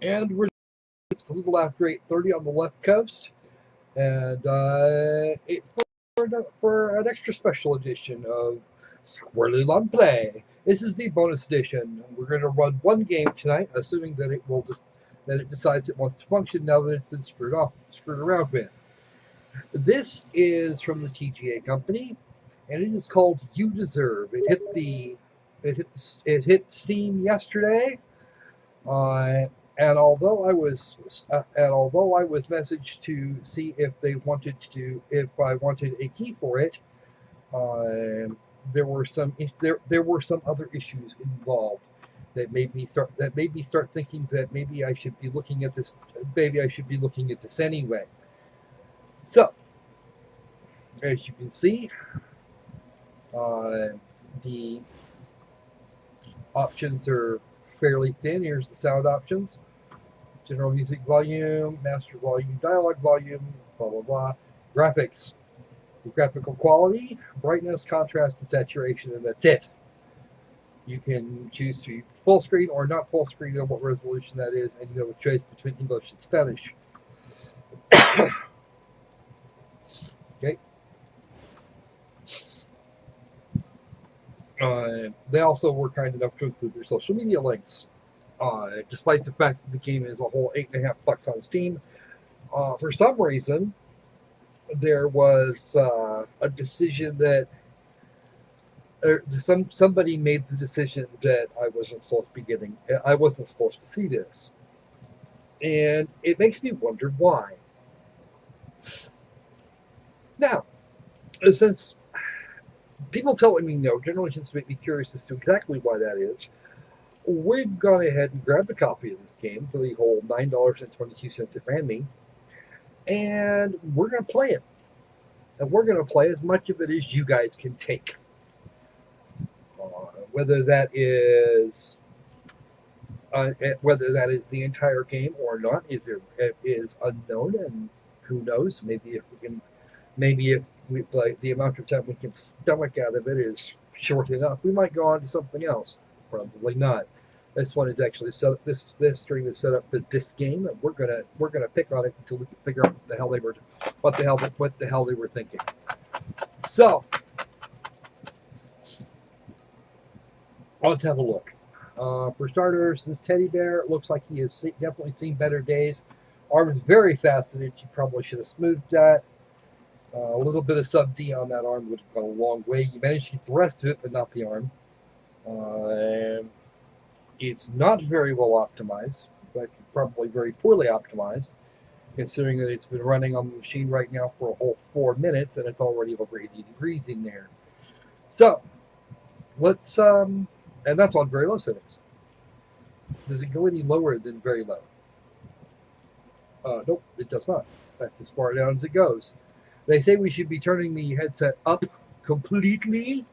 And it's a little after 8:30 on the left coast, and it's for an extra special edition of Squirrely LongPlay. This is the bonus edition. We're going to run one game tonight, assuming that it decides it wants to function now that it's been screwed around with. This is from the TGA company, and it is called "You Deserve." It hit Steam yesterday. And although I was messaged to see if I wanted a key for it, there were some other issues involved that made me start thinking that maybe I should be looking at this anyway. So, as you can see, the options are fairly thin. Here's the sound options: general music volume, master volume, dialogue volume, blah blah blah. Graphics, the graphical quality, brightness, contrast, and saturation, and that's it. You can choose to be full screen or not full screen, and what resolution that is, and you have a choice between English and Spanish. Okay. They also were kind enough to include their social media links. Despite the fact that the game is a whole $8.50 on Steam, for some reason, there was a decision that somebody made the decision that I wasn't supposed to see this, and it makes me wonder why. Now, since people telling me no generally just make me curious as to exactly why that is, we've gone ahead and grabbed a copy of this game for the whole $9.22 it ran me, and we're going to play it. And we're going to play as much of it as you guys can take. Whether that is the entire game or not is unknown, and who knows? Maybe if the amount of time we can stomach out of it is short enough, we might go on to something else. Probably not. This one is actually this stream is set up for this game, and we're gonna pick on it until we can figure out what the hell they were thinking. So let's have a look. For starters, this teddy bear looks like he has definitely seen better days. Arm is very faceted. You probably should have smoothed that. A little bit of sub D on that arm would have gone a long way. You managed to get the rest of it, but not the arm. It's not very well optimized, but probably very poorly optimized, considering that it's been running on the machine right now for a whole 4 minutes and it's already over 80 degrees in there. So, let's, and that's on very low settings. Does it go any lower than very low? Nope, it does not. That's as far down as it goes. They say we should be turning the headset up completely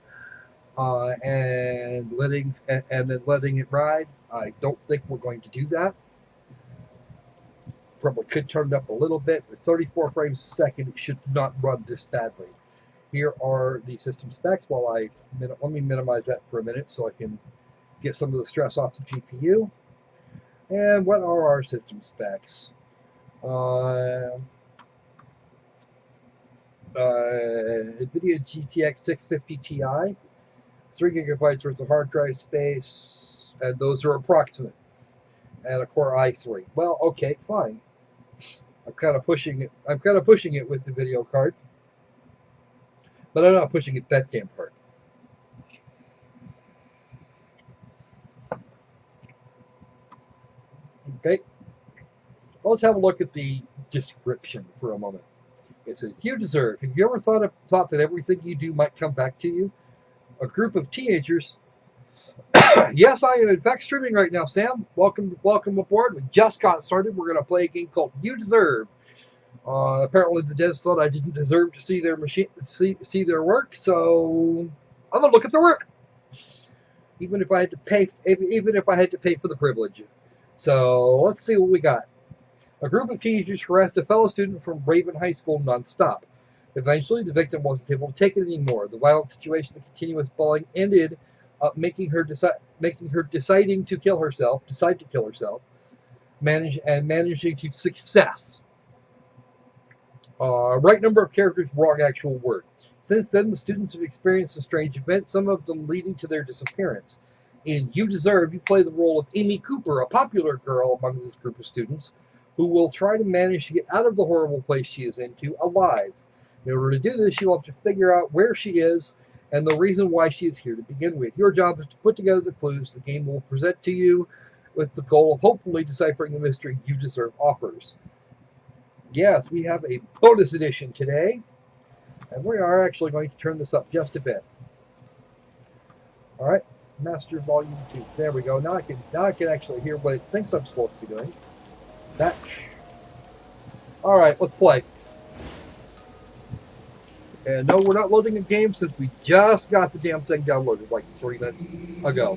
and then letting it ride. I don't think we're going to do that. Probably could turn it up a little bit. With 34 frames a second, it should not run this badly. Here are the system specs. Let me minimize that for a minute so I can get some of the stress off the GPU. And what are our system specs? NVIDIA GTX 650 Ti, 3 gigabytes worth of hard drive space, and those are approximate. And a Core i3. Well, okay, fine. I'm kind of pushing it with the video card, but I'm not pushing it that damn hard. Okay. Well, let's have a look at the description for a moment. It says, "You deserve. Have you ever thought that everything you do might come back to you? A group of teenagers." Yes, I am in fact streaming right now, Sam. Welcome aboard. We just got started. We're going to play a game called You Deserve. Apparently, the devs thought I didn't deserve to see their work, so I'm gonna look at their work, even if I had to pay for the privilege. So let's see what we got. A group of teenagers harassed a fellow student from Raven High School nonstop. Eventually, the victim wasn't able to take it anymore. The violent situation, the continuous bullying, ended up making her decide to kill herself. managing to success. Right number of characters, wrong actual word. Since then, the students have experienced a strange event, some of them leading to their disappearance. In You Deserve, you play the role of Amy Cooper, a popular girl among this group of students, who will try to manage to get out of the horrible place she is into alive. In order to do this, she will have to figure out where she is and the reason why she is here to begin with. Your job is to put together the clues the game will present to you with the goal of hopefully deciphering the mystery You Deserve offers. Yes, we have a bonus edition today, and we are actually going to turn this up just a bit. All right, Master Volume 2. There we go. Now I can actually hear what it thinks I'm supposed to be doing. That. All right, let's play. And no, we're not loading a game since we just got the damn thing downloaded like 3 minutes ago.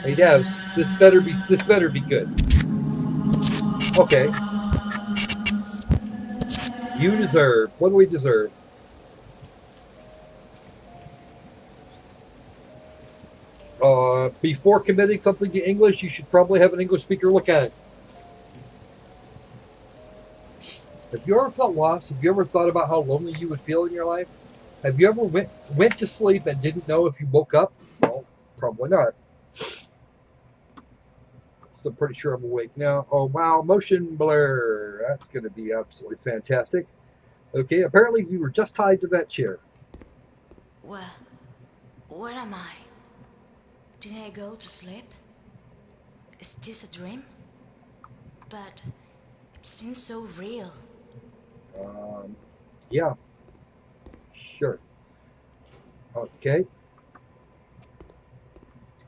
Hey devs, this better be good. Okay. You deserve. What do we deserve? Before committing something to English, you should probably have an English speaker look at it. Have you ever felt lost? Have you ever thought about how lonely you would feel in your life? Have you ever went to sleep and didn't know if you woke up? Well, probably not. So I'm pretty sure I'm awake now. Oh wow, motion blur. That's going to be absolutely fantastic. Okay, apparently we were just tied to that chair. Where am I? Did I go to sleep? Is this a dream? But it seems so real. Yeah. Sure. Okay.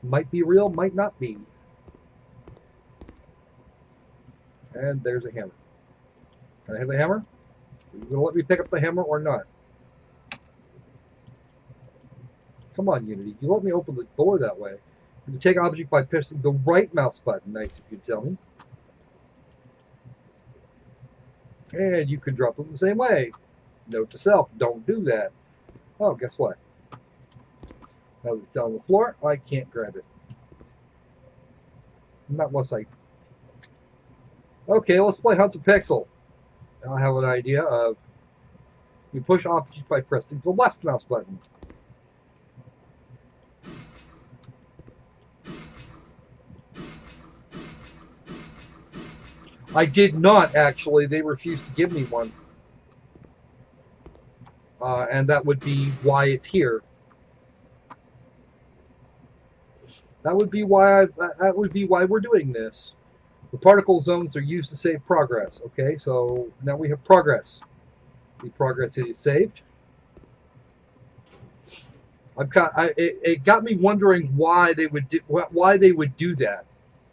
Might be real, might not be. And there's a hammer. Can I have a hammer? Are you going to let me pick up the hammer or not? Come on, Unity. You let me open the door that way. You can take object by pressing the right mouse button. Nice if you tell me. And you can drop them the same way. Note to self, don't do that. Oh, guess what? Now that it's down on the floor, I can't grab it. Not unless I... Okay, let's play Hunt the Pixel. Now I have an idea of... You push object by pressing the left mouse button. I did not, actually. They refused to give me one. And that would be why it's here. That would be why we're doing this. The particle zones are used to save progress. Okay, so now we have progress. The progress is saved. It got me wondering why they would do that,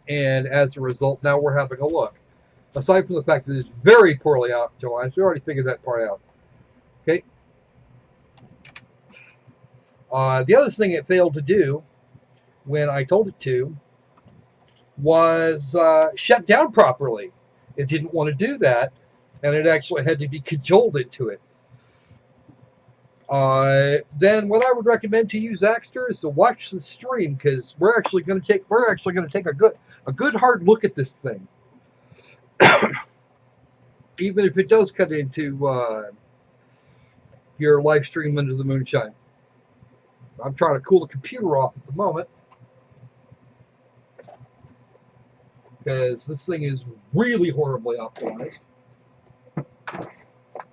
and as a result, now we're having a look. Aside from the fact that it's very poorly optimized, we already figured that part out. Okay. The other thing it failed to do when I told it to was shut down properly. It didn't want to do that, and it actually had to be cajoled into it. Then what I would recommend to you, Zaxter, is to watch the stream, because we're actually going to take a good hard look at this thing. Even if it does cut into your live stream under the moonshine. I'm trying to cool the computer off at the moment, because this thing is really horribly optimized.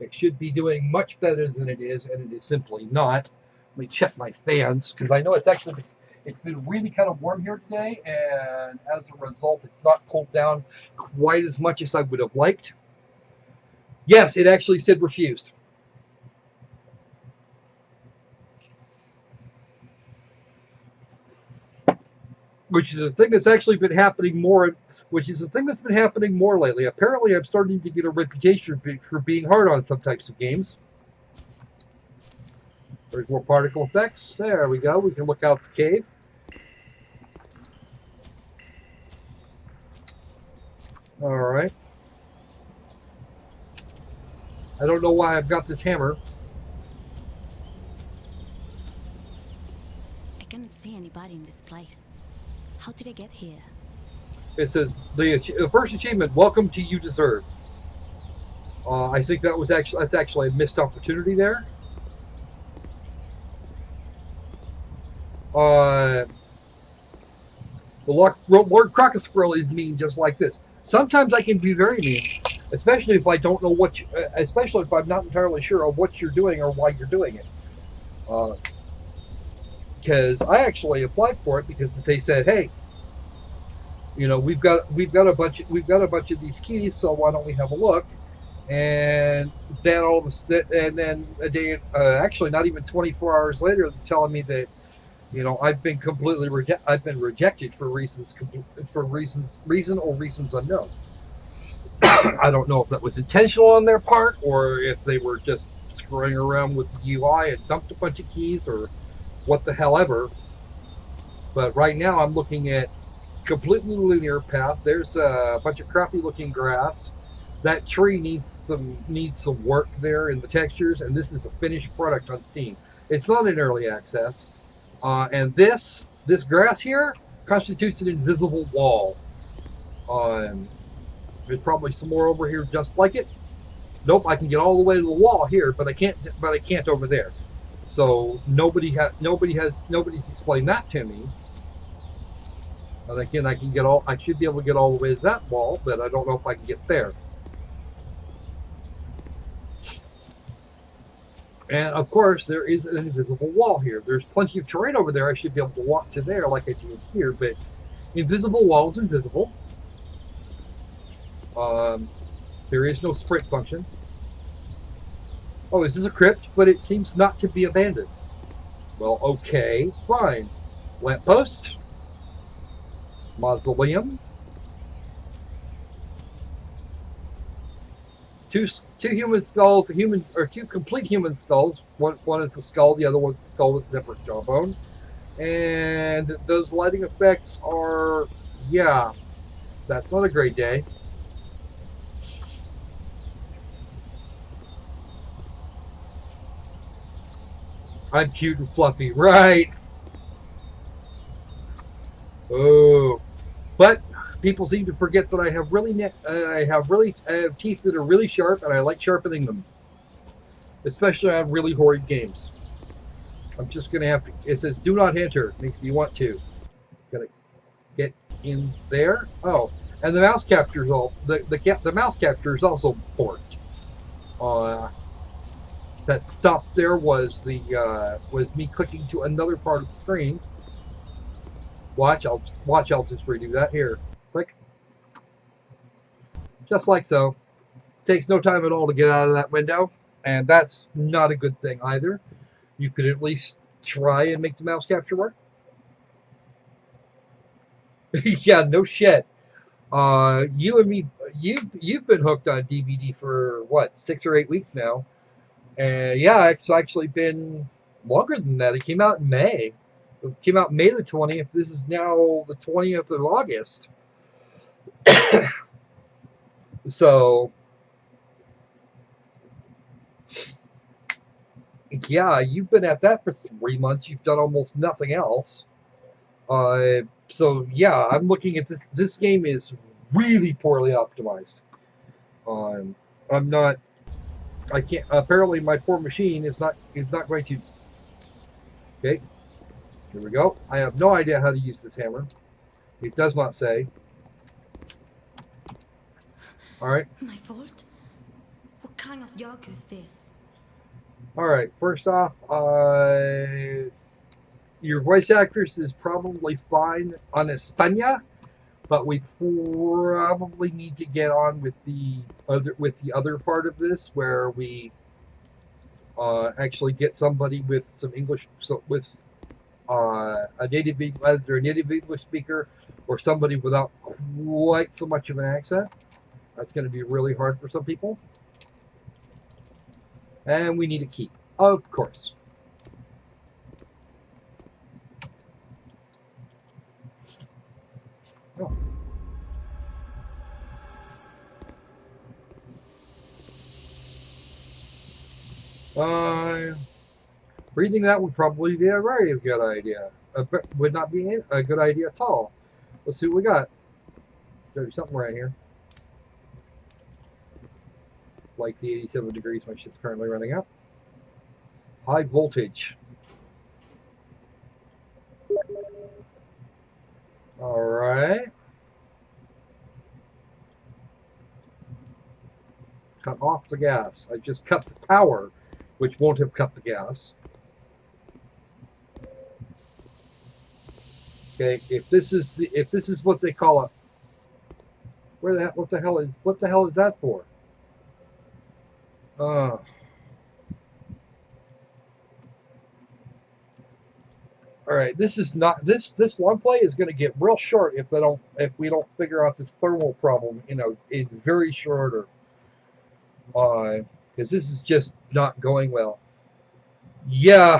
It should be doing much better than it is, and it is simply not. Let me check my fans, because I know it's been really kind of warm here today, and as a result, it's not cooled down quite as much as I would have liked. Yes, it actually said refused. Which is a thing that's actually been happening more. Which is a thing that's been happening more lately. Apparently, I'm starting to get a reputation for being hard on some types of games. There's more particle effects. There we go. We can look out the cave. All right. I don't know why I've got this hammer. I cannot see anybody in this place. How did I get here? It says the first achievement. Welcome to You Deserve. I think that's actually a missed opportunity there. Uh, the Lord Crocosquirrellies mean just like this. Sometimes I can be very mean, especially if I don't know especially if I'm not entirely sure of what you're doing or why you're doing it. Because I actually applied for it because they said, hey, we've got a bunch of these keys, so why don't we have a look? And then and then a day, actually not even 24 hours later, telling me that I've been rejected for reasons unknown. I don't know if that was intentional on their part or if they were just screwing around with the UI and dumped a bunch of keys or what the hell ever. But right now I'm looking at completely linear path. There's a bunch of crappy looking grass. That tree needs some work there in the textures, and this is a finished product on Steam. It's not in early access, and this grass here constitutes an invisible wall. There's probably some more over here just like it. Nope, I can get all the way to the wall here, but I can't. But I can't over there. So nobody's explained that to me. And again, I should be able to get all the way to that wall, but I don't know if I can get there. And of course, there is an invisible wall here. There's plenty of terrain over there. I should be able to walk to there like I did here, but invisible wall is invisible. There is no sprint function. Oh, this is a crypt, but it seems not to be abandoned. Well, okay, fine. Lamppost. Mausoleum. Two human skulls, two complete human skulls. One is a skull, the other one's a skull with a separate jawbone. And those lighting effects are, yeah, that's not a great day. I'm cute and fluffy, right? Oh, but people seem to forget that I have teeth that are really sharp, and I like sharpening them, especially on really horrid games. I'm just gonna have to. It says "Do not enter." Makes me want to. Gotta get in there. Oh, and the mouse capture the mouse capture is also porked. Uh, that stop there was me clicking to another part of the screen. I'll just redo that here. Click, just like so. Takes no time at all to get out of that window, and that's not a good thing either. You could at least try and make the mouse capture work. Yeah, no shit. You and me, you've been hooked on DVD for what 6 or 8 weeks now, and yeah, it's actually been longer than that. It came out in May. It came out May the 20th. This is now the 20th of August. So yeah, you've been at that for 3 months. You've done almost nothing else. So yeah, I'm looking at this. This game is really poorly optimized. Um, I'm not. I can't. Apparently, my poor machine is not going to. Okay, here we go. I have no idea how to use this hammer. It does not say. All right. My fault? What kind of Yaku is this? All right. First off, your voice actress is probably fine on España, but we probably need to get on with the other part of this where we actually get somebody with some English, with either a native English speaker or somebody without quite so much of an accent. That's going to be really hard for some people. And we need a key, of course. Oh. Breathing that would probably be a very good idea. Would not be a good idea at all. Let's see what we got. 30 something right here. Like the 87 degrees my shit's currently running up. High voltage. Alright. Cut off the gas. I just cut the power, which won't have cut the gas. Okay, if this is what they call it, what the hell is that for? All right, this is not this long play is going to get real short if we don't figure out this thermal problem, in very short order. Because this is just not going well. Yeah.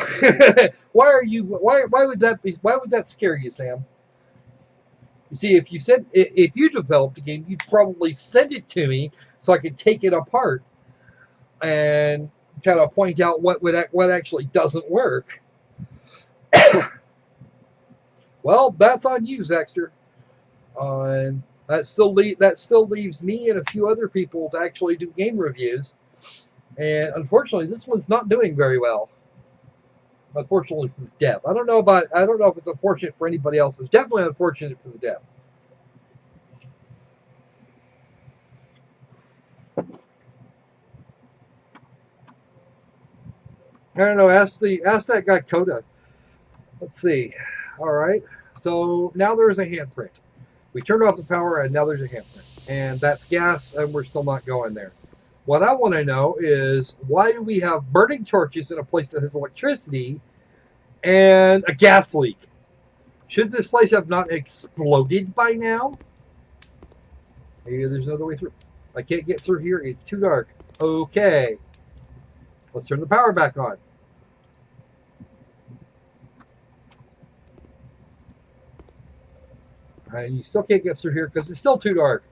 Why would that scare you, Sam? You see, if you developed a game, you'd probably send it to me so I could take it apart and kind of point out what actually doesn't work. Well, that's on you, Zexter. That still leaves me and a few other people to actually do game reviews, and unfortunately, this one's not doing very well. Unfortunately for the dev. I don't know if it's unfortunate for anybody else. It's definitely unfortunate for the dev. I don't know. Ask that guy Coda. Let's see. All right. So now there is a handprint. We turned off the power, and now there's a handprint, and that's gas, and we're still not going there. What I want to know is, why do we have burning torches in a place that has electricity and a gas leak? Should this place have not exploded by now? Maybe there's another way through. I can't get through here. It's too dark. Okay. Let's turn the power back on. And you still can't get through here because it's still too dark.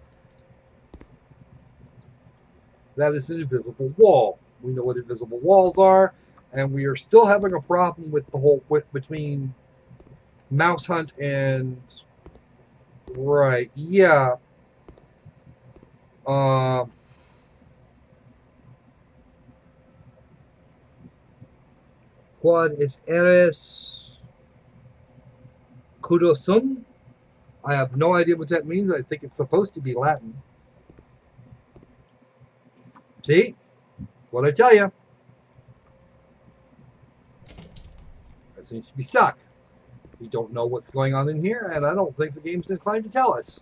That is an invisible wall. We know what invisible walls are, and we are still having a problem with the whole between mouse hunt and right. Yeah. Quad is eres kudosum. I have no idea what that means. I think it's supposed to be Latin. See? What I tell you? That seems to be stuck. We don't know what's going on in here, and I don't think the game's inclined to tell us.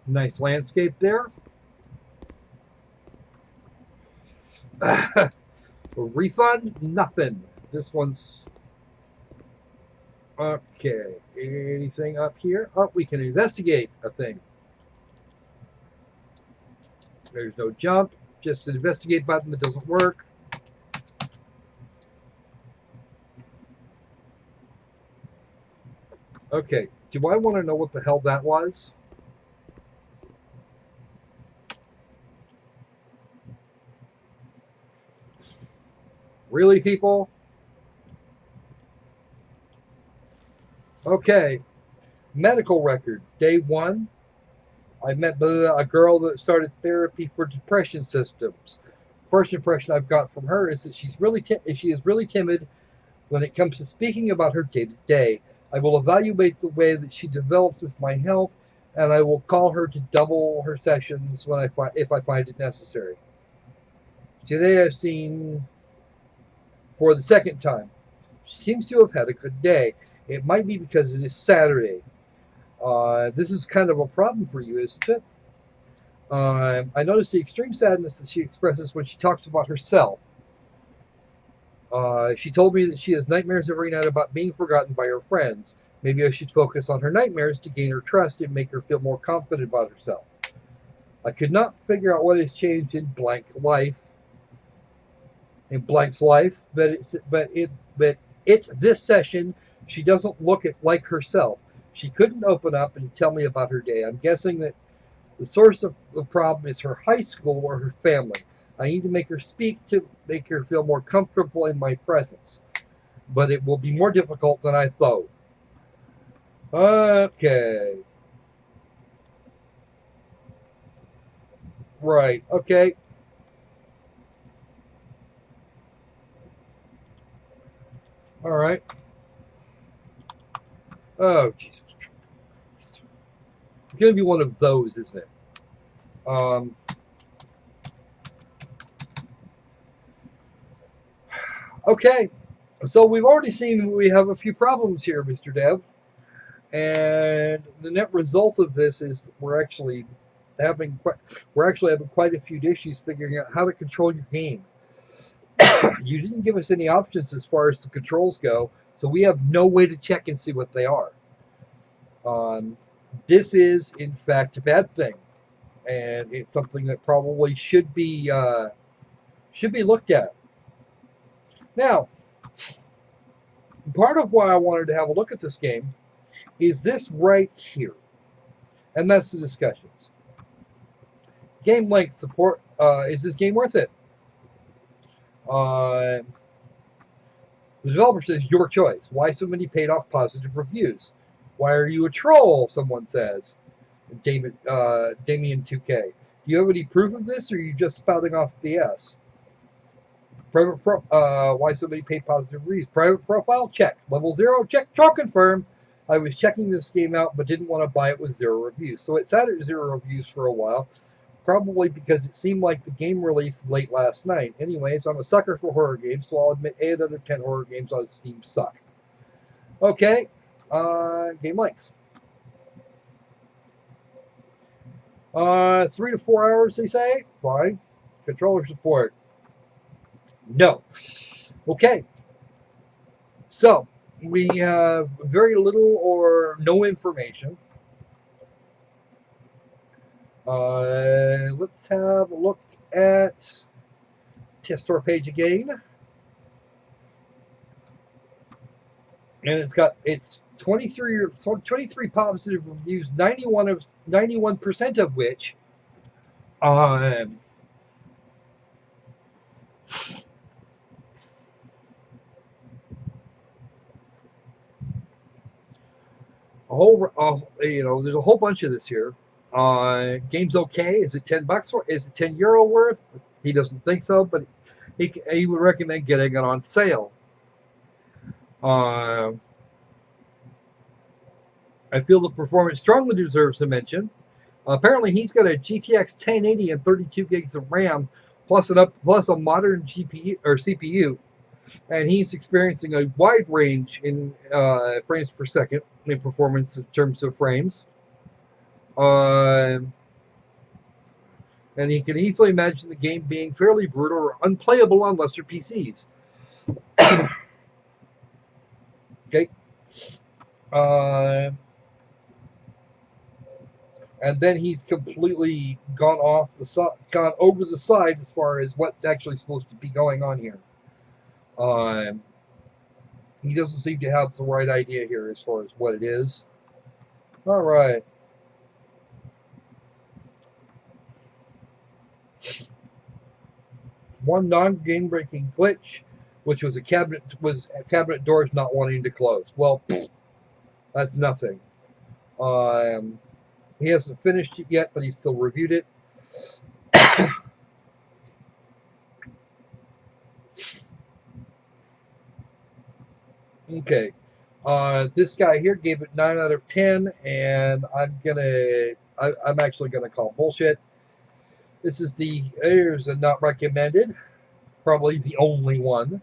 Nice landscape there. Refund? Nothing. This one's... Okay. Anything up here? Oh, we can investigate a thing. There's no jump. Just an investigate button that doesn't work. Okay. Do I want to know what the hell that was? Really, people? Okay. Medical record. Day 1. I met a girl that started therapy for depression symptoms. First impression I've got from her is that she is really timid when it comes to speaking about her day-to-day. I will evaluate the way that she develops with my help, and I will call her to double her sessions if I find it necessary. Today I've seen for the second time. She seems to have had a good day. It might be because it is Saturday. This is kind of a problem for you, isn't it? I notice the extreme sadness that she expresses when she talks about herself. She told me that she has nightmares every night about being forgotten by her friends. Maybe I should focus on her nightmares to gain her trust and make her feel more confident about herself. I could not figure out what has changed in blank's life, but this session she doesn't look like herself. She couldn't open up and tell me about her day. I'm guessing that the source of the problem is her high school or her family. I need to make her speak to make her feel more comfortable in my presence. But it will be more difficult than I thought. Okay. Right. Okay. All right. Oh, Jesus. It's going to be one of those, isn't it? Um, okay. So we've already seen we have a few problems here, Mr. Dev. And the net result of this is we're actually having quite a few issues figuring out how to control your game. You didn't give us any options as far as the controls go, so we have no way to check and see what they are. Um, this is, in fact, a bad thing, and it's something that probably should be looked at. Now, part of why I wanted to have a look at this game is this right here, and that's the discussions. Game length support. Is this game worth it? Uh, the developer says your choice. Why so many paid off positive reviews? Why are you a troll? Someone says. Damien 2K. Do you have any proof of this, or are you just spouting off BS? Why so many paid positive reviews? Private profile? Check. Level 0? Check. Troll confirmed. I was checking this game out, but didn't want to buy it with 0 reviews. So it sat at 0 reviews for a while, probably because it seemed like the game released late last night. Anyways, I'm a sucker for horror games, so I'll admit 8 out of 10 horror games on Steam suck. Okay, game length. 3 to 4 hours, they say. Fine. Controller support. No. Okay. So, we have very little or no information. Let's have a look at test store page again. And it's 23 positive reviews, 91% of which um, there's a whole bunch of this here. Game's okay. Is it $10 worth? Is it €10 worth? He doesn't think so, but he would recommend getting it on sale. I feel the performance strongly deserves a mention. Apparently, he's got a GTX 1080 and 32 gigs of RAM, plus a modern GPU or CPU, and he's experiencing a wide range in frames per second in performance in terms of frames. And he can easily imagine the game being fairly brutal or unplayable on lesser PCs. Okay. And then he's completely gone over the side as far as what's actually supposed to be going on here. He doesn't seem to have the right idea here as far as what it is. All right. One non-game breaking glitch, which was cabinet doors not wanting to close. Well, that's nothing. He hasn't finished it yet, but he still reviewed it. Okay. This guy here gave it 9 out of 10, and I'm actually gonna call bullshit. Here's a not recommended, probably the only one.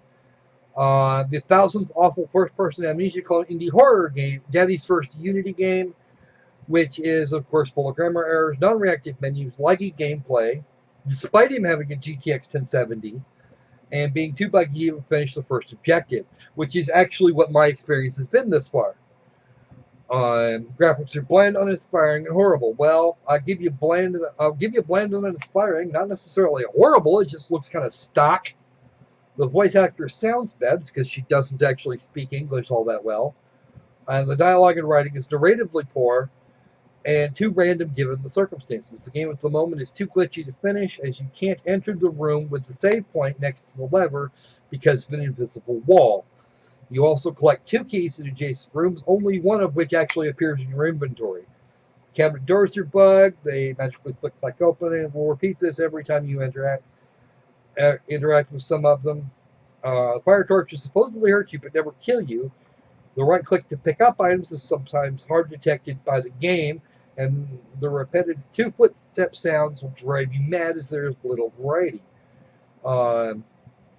The 1000th awful first-person amnesia clone indie horror game, Daddy's first Unity game, which is of course full of grammar errors, non-reactive menus, laggy gameplay, despite him having a GTX 1070. And being too buggy to even finish the first objective, which is actually what my experience has been this far. Graphics are bland, uninspiring, and horrible. Well, I'll give you bland and uninspiring, not necessarily horrible. It just looks kind of stock. The voice actor sounds bad because she doesn't actually speak English all that well, and the dialogue and writing is narratively poor and too random given the circumstances. The game at the moment is too glitchy to finish, as you can't enter the room with the save point next to the lever because of an invisible wall. You also collect 2 keys in adjacent rooms, only one of which actually appears in your inventory. Cabinet doors are bugged. They magically click back open, and we'll repeat this every time you interact with some of them. Fire torches supposedly hurt you but never kill you. The right click to pick up items is sometimes hard detected by the game, and the repetitive two footstep sounds will drive you mad as there is little variety. Um,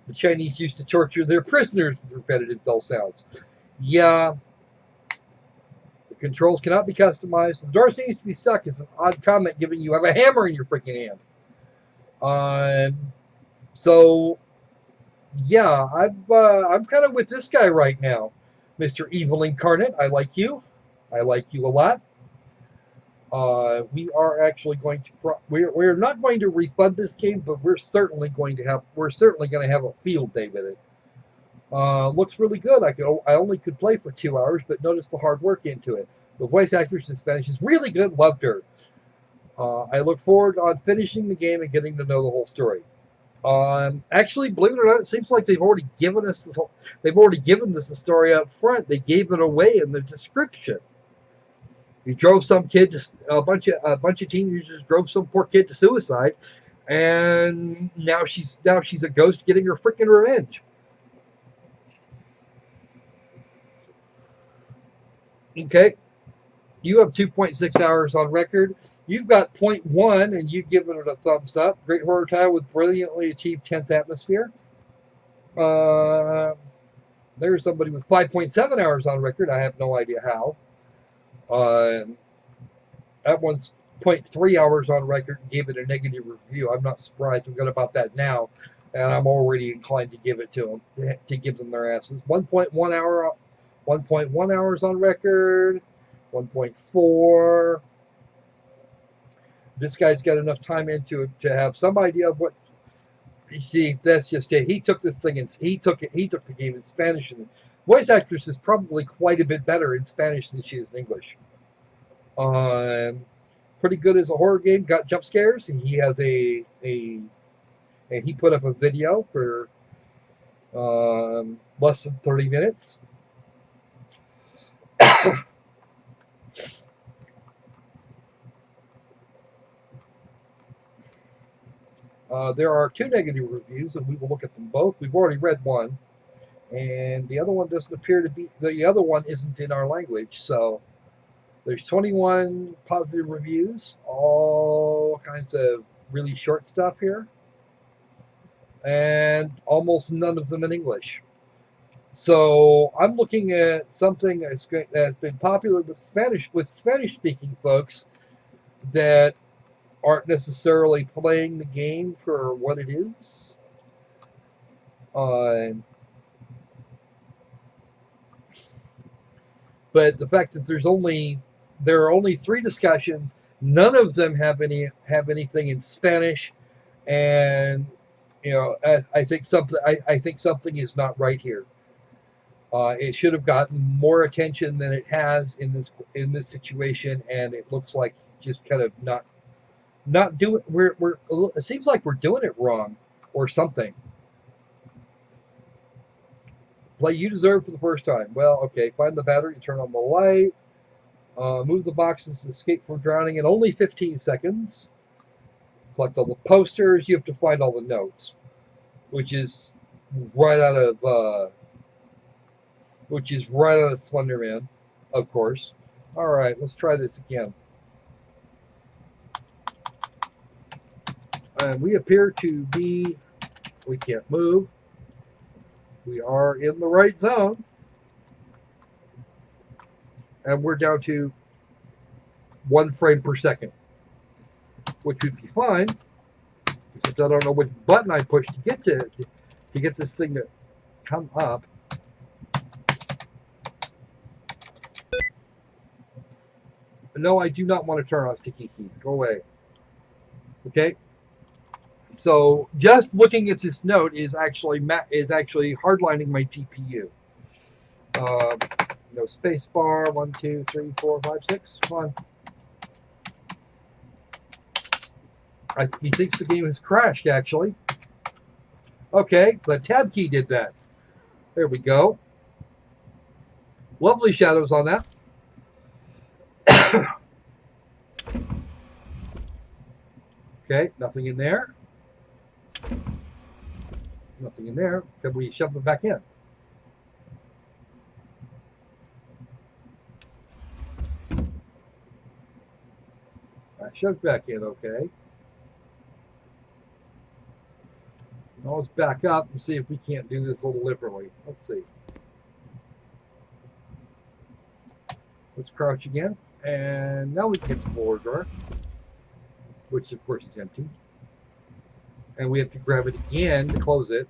the Chinese used to torture their prisoners with repetitive dull sounds. Yeah, the controls cannot be customized. The door seems to be stuck is an odd comment given you have a hammer in your freaking hand. So yeah, I'm kind of with this guy right now, Mr. Evil Incarnate. I like you. I like you a lot. We are actually going to we're not going to refund this game, but we're certainly going to have a field day with it. Looks really good. I only could play for 2 hours, but notice the hard work into it. The voice actress in Spanish is really good. Loved her. I look forward on finishing the game and getting to know the whole story. Actually, believe it or not, it seems like they've already given us the story up front. They gave it away in the description. You drove some kid to a bunch of teenagers drove some poor kid to suicide, and now she's a ghost getting her freaking revenge. Okay, you have 2.6 hours on record. You've got 0.1, and you've given it a thumbs up. Great horror title with brilliantly achieved tense atmosphere. There's somebody with 5.7 hours on record. I have no idea how. That one's 0.3 hours on record and gave it a negative review. I'm not surprised. I'm good about that now, and I'm already inclined to give it to them, to give them their asses. 1.1 hours on record, 1.4. This guy's got enough time into it to have some idea of what. You see, that's just it. He took this thing and he took the game in Spanish, and the voice actress is probably quite a bit better in Spanish than she is in English. Pretty good as a horror game. Got jump scares, and he has and he put up a video for less than 30 minutes. There are 2 negative reviews, and we will look at them both. We've already read one, and the other one doesn't appear to be. The other one isn't in our language, so there's 21 positive reviews, all kinds of really short stuff here, and almost none of them in English. So I'm looking at something that's been popular with Spanish-speaking folks that aren't necessarily playing the game for what it is. But the fact that there are only 3 discussions, none of them have anything in Spanish, and I think something is not right here. It should have gotten more attention than it has in this situation, and it looks like just kind of not doing. It seems like we're doing it wrong or something. Play You Deserve for the first time. Well, okay. Find the battery, turn on the light, move the boxes, escape from drowning in only 15 seconds. Collect all the posters. You have to find all the notes, which is right out of Slender Man, of course. All right, let's try this again. And we appear to be. We can't move. We are in the right zone. And we're down to 1 frame per second, which would be fine, except I don't know which button I push to get this thing to come up. No, I do not want to turn off sticky keys. Go away. Okay. So just looking at this note is actually hardlining my GPU. No space bar. 1, 2, 3, 4, 5, 6. Come on. He thinks the game has crashed, actually. Okay, the tab key did that. There we go. Lovely shadows on that. Okay, nothing in there. Nothing in there. Can we shove it back in? Shoved back in, okay. Now let's back up and see if we can't do this a little differently. Let's see. Let's crouch again. And now we can get the forward drawer, which of course is empty. And we have to grab it again to close it.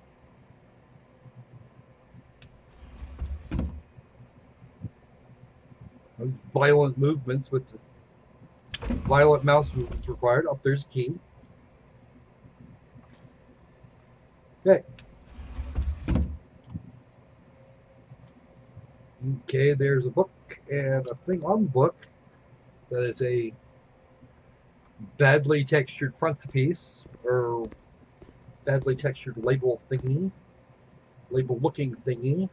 Violent movements with the violent mouse movements required. Oh, there's a key. Okay. Okay, there's a book and a thing on the book that is a badly textured frontispiece or badly textured label thingy, label looking thingy.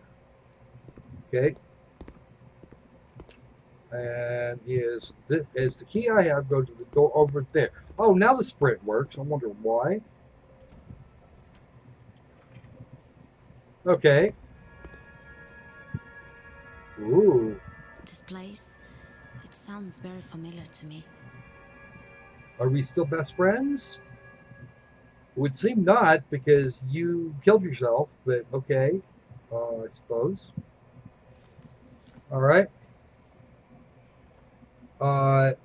Okay. And is the key I have go to the door over there. Oh, now the sprint works. I wonder why. Okay. Ooh. This place, it sounds very familiar to me. Are we still best friends? It would seem not, because you killed yourself, but okay. I suppose. Alright. I'm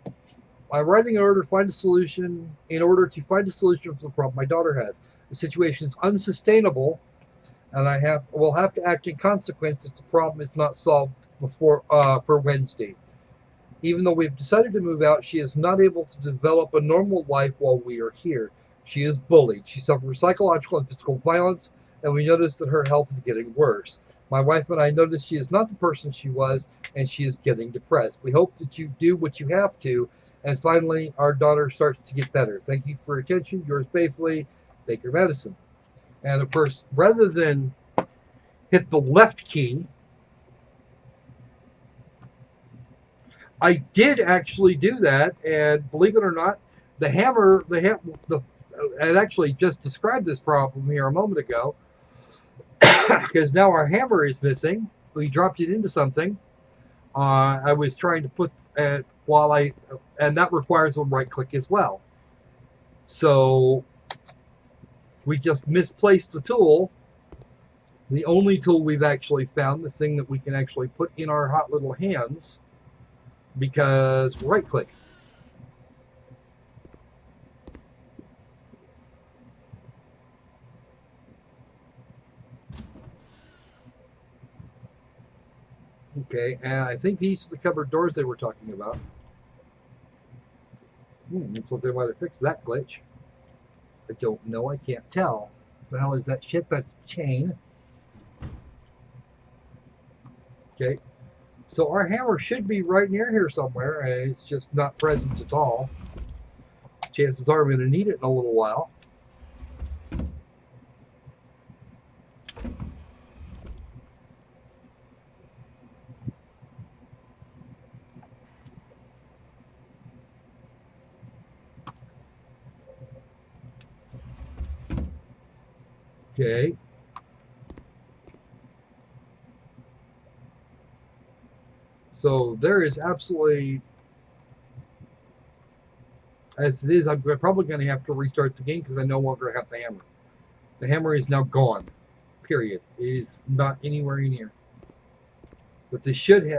writing in order to find a solution, for the problem my daughter has. The situation is unsustainable, and will have to act in consequence if the problem is not solved before for Wednesday. Even though we've decided to move out, she is not able to develop a normal life while we are here. She is bullied. She suffers psychological and physical violence, and we notice that her health is getting worse. My wife and I notice she is not the person she was, and she is getting depressed. We hope that you do what you have to, and finally our daughter starts to get better. Thank you for your attention. Yours faithfully, Baker Madison. And of course, rather than hit the left key, I did actually do that, and believe it or not, the hammer, I actually just described this problem here a moment ago, because now our hammer is missing. We dropped it into something. I was trying to put and that requires a right click as well. So we just misplaced the tool, the only tool we've actually found, the thing that we can actually put in our hot little hands, because right click. Okay, and I think these are the cupboard doors they were talking about. Looks like they might have fixed that glitch. I don't know, I can't tell. What the hell is that shit? That's chain. Okay, so our hammer should be right near here somewhere, and it's just not present at all. Chances are I'm going to need it in a little while. Okay. So there is absolutely, as it is, I'm probably going to have to restart the game because I no longer have the hammer. The hammer is now gone. Period. It is not anywhere in here. But this should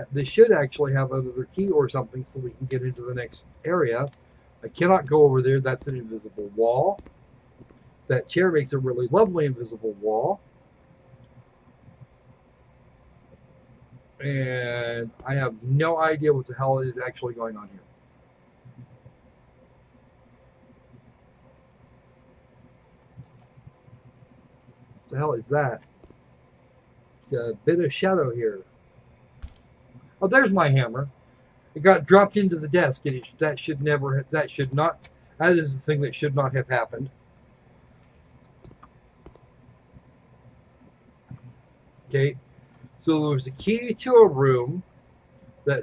actually have another key or something so we can get into the next area. I cannot go over there. That's an invisible wall. That chair makes a really lovely invisible wall. And I have no idea what the hell is actually going on here. What the hell is that? It's a bit of shadow here. Oh, there's my hammer. It got dropped into the desk. That is the thing that should not have happened. Okay, so there's a key to a room that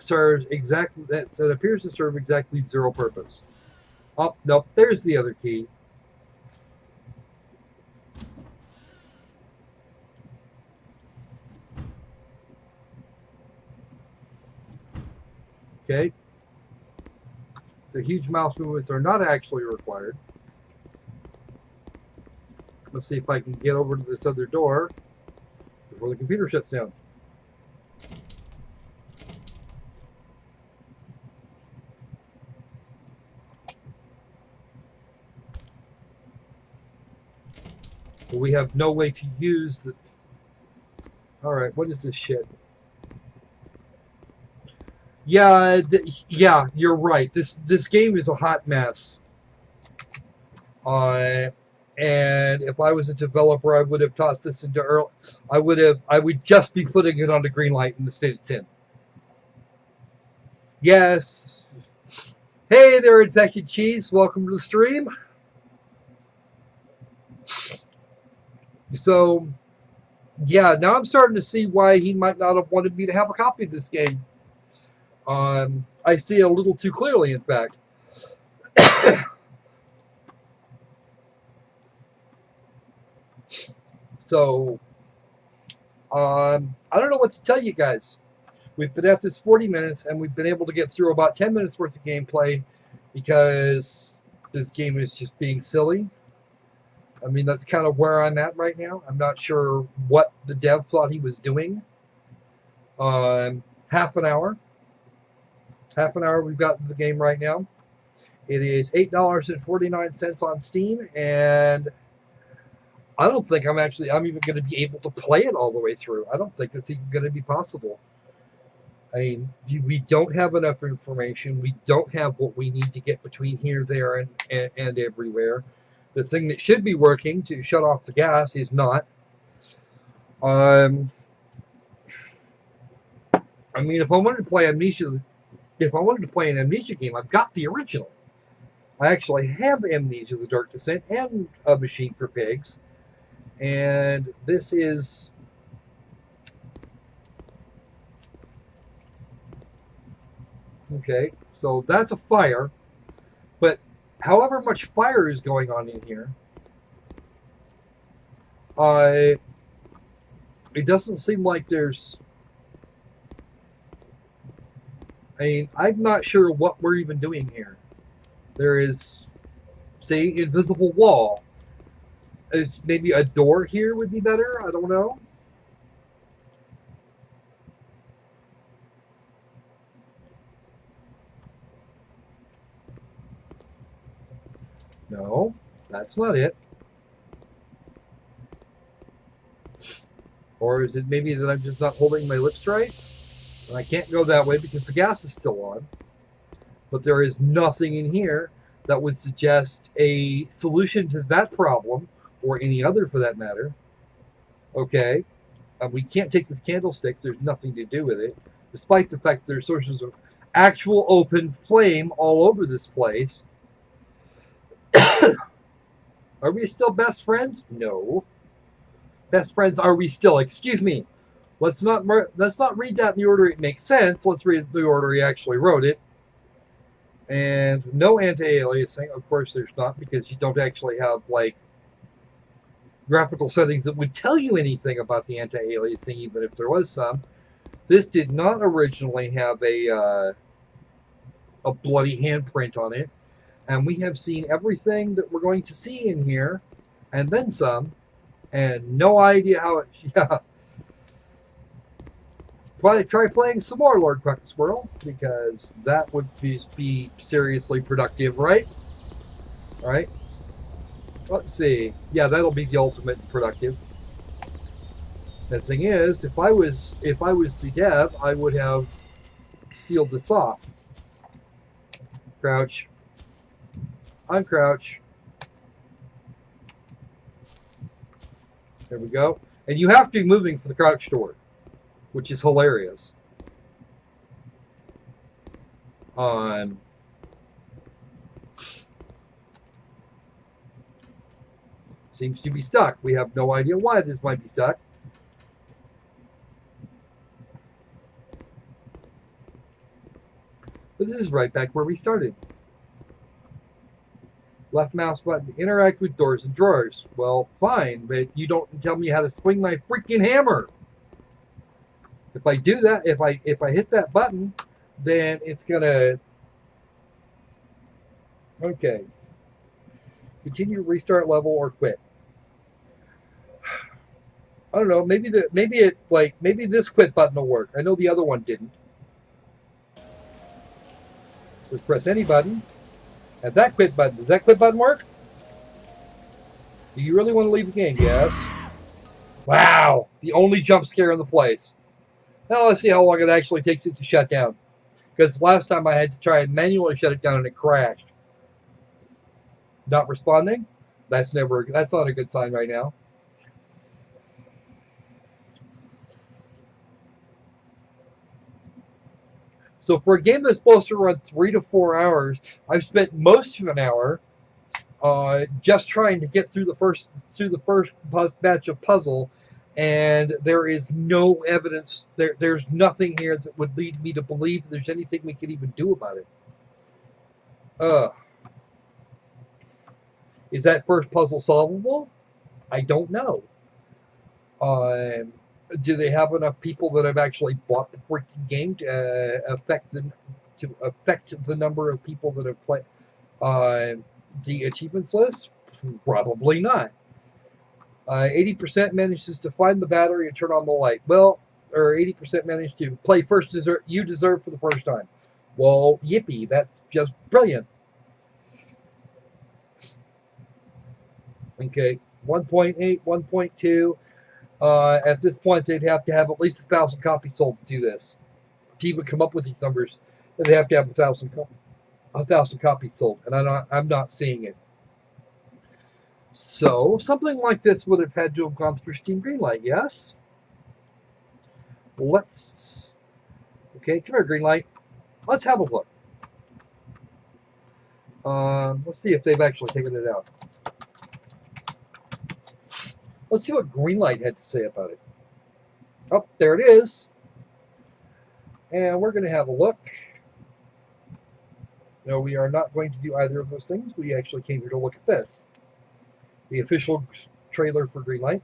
appears to serve exactly zero purpose. Oh, nope, there's the other key. Okay. So huge mouse movements are not actually required. Let's see if I can get over to this other door before the computer shuts down. But we have no way to use the... Alright, what is this shit? Yeah, yeah, you're right. This game is a hot mess. And if I was a developer, I would have tossed this into early. I would just be putting it on the green light in the state of 10. Yes. Hey there, infected cheese. Welcome to the stream. So, yeah, now I'm starting to see why he might not have wanted me to have a copy of this game. I see it a little too clearly, in fact. So, I don't know what to tell you guys. We've been at this 40 minutes, and we've been able to get through about 10 minutes worth of gameplay because this game is just being silly. I mean, that's kind of where I'm at right now. I'm not sure what the dev thought he was doing. Half an hour. Half an hour we've got in the game right now. It is $8.49 on Steam, and I don't think I'm even going to be able to play it all the way through. I don't think it's even going to be possible. I mean, we don't have enough information. We don't have what we need to get between here, there, and everywhere. The thing that should be working to shut off the gas is not. I mean, if I wanted to play an Amnesia game, I've got the original. I actually have Amnesia: The Dark Descent and A Machine for Pigs, and this is... Okay, so that's a fire, but however much fire is going on in here, it doesn't seem like there's... I mean, I'm not sure what we're even doing here. There is, say, invisible wall. Maybe a door here would be better. I don't know. No, that's not it. Or is it maybe that I'm just not holding my lips right? And I can't go that way because the gas is still on. But there is nothing in here that would suggest a solution to that problem, or any other for that matter. Okay, we can't take this candlestick. There's nothing to do with it, despite the fact there's sources of actual open flame all over this place. Are we still best friends? No. Best friends are we still? Excuse me. Let's not read that in the order it makes sense. Let's read it in the order he actually wrote it. And no anti-aliasing. Of course there's not, because you don't actually have, like, graphical settings that would tell you anything about the anti-aliasing, even if there was some. This did not originally have a bloody handprint on it. And we have seen everything that we're going to see in here, and then some, and no idea how it... Yeah. Probably try playing some more Lord Cracker Squirrel, because that would be seriously productive, right? Alright. Let's see. Yeah, that'll be the ultimate productive. The thing is, if I was the dev, I would have sealed this off. Crouch. Uncrouch. There we go. And you have to be moving for the crouch door, which is hilarious. Seems to be stuck. We have no idea why this might be stuck. But this is right back where we started. Left mouse button to interact with doors and drawers. Well, fine, but you don't tell me how to swing my freaking hammer. If I do that, if I hit that button, then it's gonna. Okay. Continue, restart level, or quit. I don't know. Maybe this quit button will work. I know the other one didn't. It says press any button. And that quit button. Does that quit button work? Do you really want to leave the game? Yes. Wow. The only jump scare in the place. Now let's see how long it actually takes it to shut down. Because last time I had to try and manually shut it down and it crashed. Not responding? That's not a good sign right now. So for a game that's supposed to run 3 to 4 hours, I've spent most of an hour just trying to get through the first batch of puzzle, and there is no evidence. There's nothing here that would lead me to believe there's anything we could even do about it. Is that first puzzle solvable? I don't know. Do they have enough people that have actually bought the freaking game to affect the number of people that have played the achievements list? Probably not. 80% manages to find the battery and turn on the light. Well, or 80% managed to play first dessert you deserve for the first time. Well, yippee, that's just brilliant. Okay, 1.8, 1.2. At this point, they'd have to have at least 1,000 copies sold to do this. To even come up with these numbers, they'd have to have 1,000 copies sold, and I'm not seeing it. So something like this would have had to have gone through Steam Greenlight, yes? Okay, come here, Greenlight. Let's have a look. Let's see if they've actually taken it out. Let's see what Greenlight had to say about it. Oh, there it is. And we're going to have a look. No, we are not going to do either of those things. We actually came here to look at this. The official trailer for Greenlight.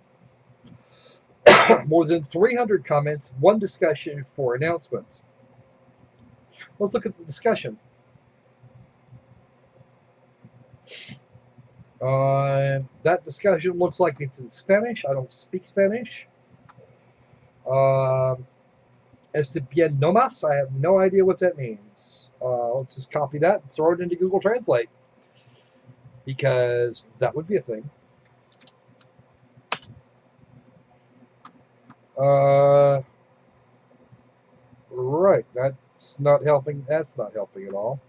More than 300 comments, 1 discussion, 4 announcements. Let's look at the discussion. That discussion looks like it's in Spanish. I don't speak Spanish. Este bien nomás. I have no idea what that means. Let's just copy that and throw it into Google Translate, because that would be a thing. Right, that's not helping. That's not helping at all.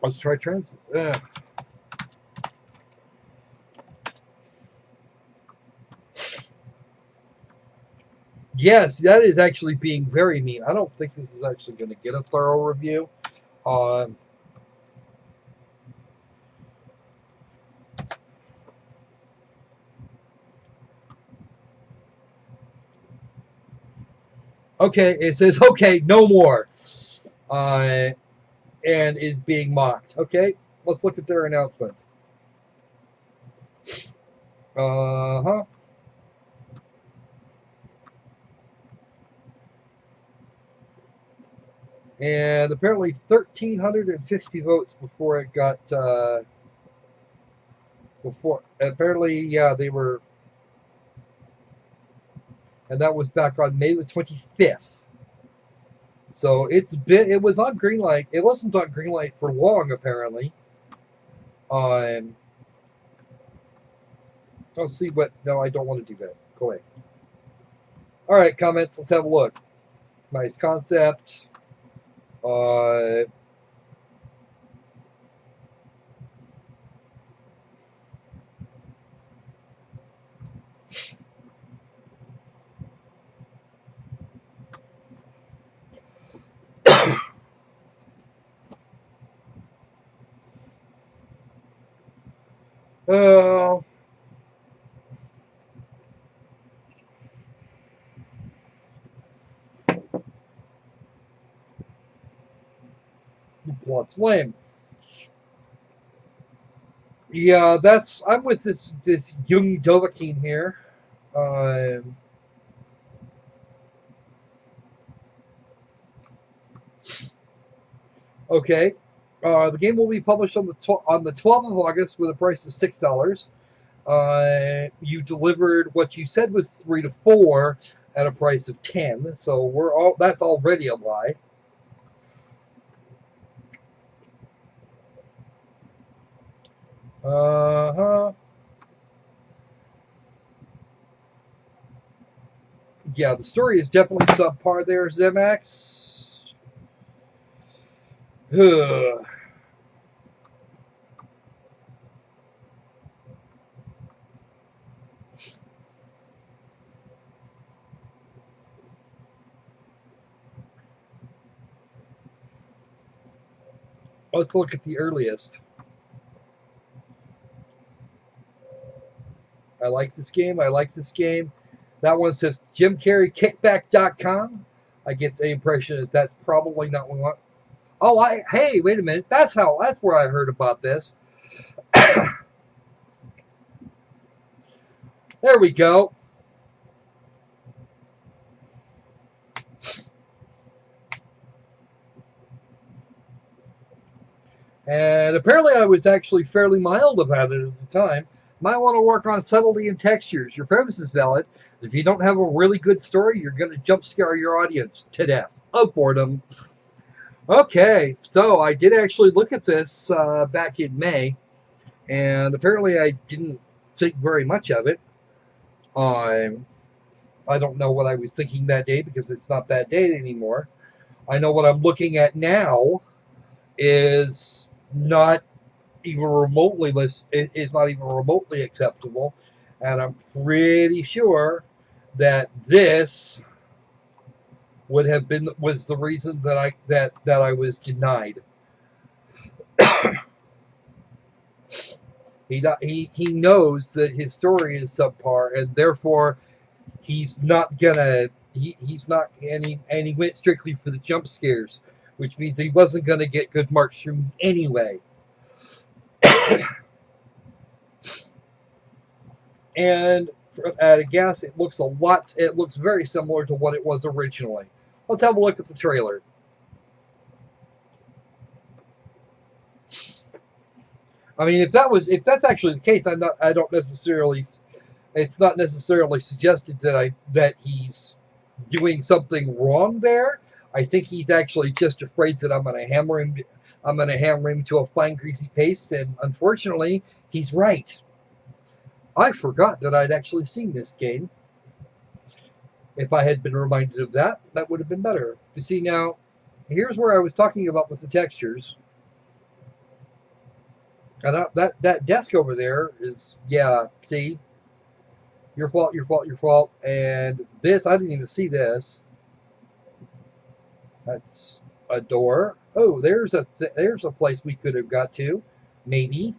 Let's try translate. Yes, that is actually being very mean. I don't think this is actually going to get a thorough review. Okay, it says, okay, no more. And is being mocked. Okay, let's look at their announcements. Uh-huh. And apparently 1,350 votes before it got, apparently, yeah, they were, and that was back on May the 25th. So it was on Greenlight. It wasn't on Greenlight for long, apparently. Let's see no, I don't want to do that. Go away. All right, comments, let's have a look. Nice concept. Uh, Plot's lame. Yeah, I'm with this young Dovahkiin here. Um, okay, the game will be published on the 12th of August with a price of $6. You delivered what you said was 3 to 4 at a price of 10. So that's already a lie. Uh huh. Yeah, the story is definitely subpar there, Zemax. Let's look at the earliest. I like this game. I like this game. That one says JimCarreyKickback.com. I get the impression that that's probably not one. Oh, hey, wait a minute. That's where I heard about this. There we go. And apparently I was actually fairly mild about it at the time. Might want to work on subtlety and textures. Your premise is valid. If you don't have a really good story, you're going to jump scare your audience to death of boredom. Okay, so I did actually look at this back in May, and apparently I didn't think very much of it. I don't know what I was thinking that day because it's not that day anymore. I know what I'm looking at now is not even remotely is not even remotely acceptable, and I'm pretty sure that this would have been was the reason that I was denied. He knows that his story is subpar, and therefore he's not gonna he's not and he went strictly for the jump scares, which means he wasn't gonna get good marks from me anyway. And at a guess, it looks very similar to what it was originally. Let's have a look at the trailer. I mean, if that's actually the case, I don't necessarily it's not necessarily suggested that he's doing something wrong there. I think he's actually just afraid that I'm going to hammer him to a fine greasy paste, and unfortunately, he's right. I forgot that I'd actually seen this game. If I had been reminded of that, that would have been better. You see, now, here's where I was talking about with the textures. And that desk over there is, yeah, see, your fault, your fault, your fault. And this, I didn't even see this. That's a door. Oh, there's a place we could have got to, maybe,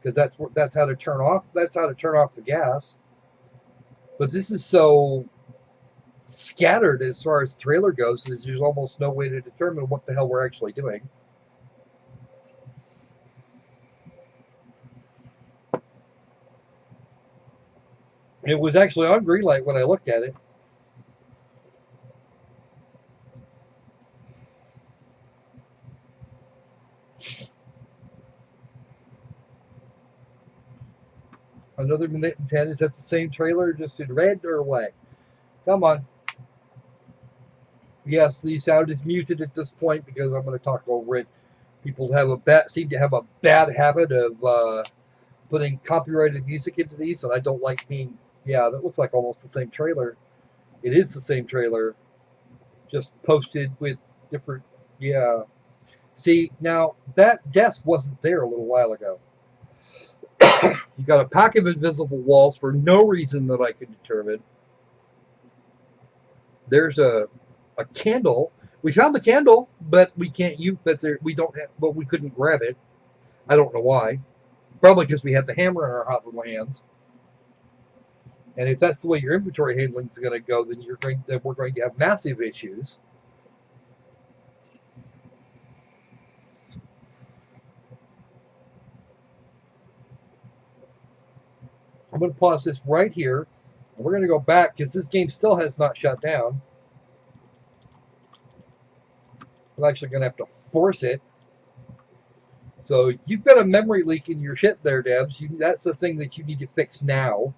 because that's how to turn off. That's how to turn off the gas. But this is so scattered as far as the trailer goes that there's almost no way to determine what the hell we're actually doing. It was actually on green light when I looked at it. Another minute and 10. Is that the same trailer, just in red or what? Come on. Yes, the sound is muted at this point because I'm going to talk over it. People seem to have a bad habit of putting copyrighted music into these, and I don't like being. Yeah, that looks like almost the same trailer. It is the same trailer, just posted with different. Yeah. See, now that desk wasn't there a little while ago. You got a pack of invisible walls for no reason that I can determine. There's a candle. We found the candle, but we can't use. But we don't have. But we couldn't grab it. I don't know why. Probably because we had the hammer in our hot little hands. And if that's the way your inventory handling is going to go, then we're going to have massive issues. going to pause this right here. And we're going to go back because this game still has not shut down. I'm actually going to have to force it. So you've got a memory leak in your ship there, Debs. That's the thing that you need to fix now.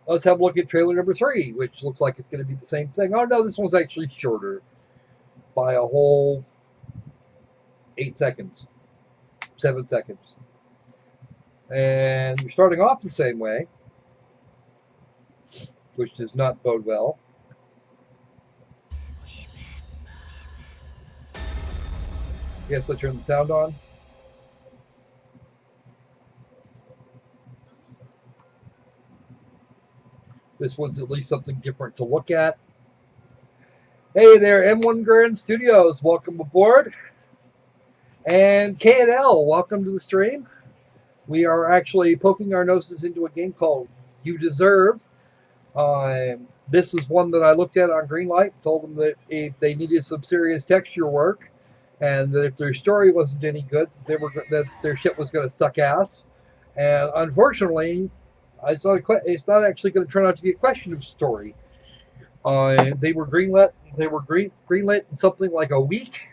Let's have a look at trailer number 3, which looks like it's going to be the same thing. Oh, no, this one's actually shorter by a whole 8 seconds, 7 seconds. And you're starting off the same way, which does not bode well. Yes, let's turn the sound on. This one's at least something different to look at. Hey there, M1 Grand Studios, welcome aboard. And K&L, welcome to the stream. We are actually poking our noses into a game called You Deserve. This was one that I looked at on Greenlight, told them that if they needed some serious texture work, and that if their story wasn't any good, that their shit was going to suck ass. And unfortunately, it's not actually going to turn out to be a question of story. They were greenlit. Greenlit in something like a week,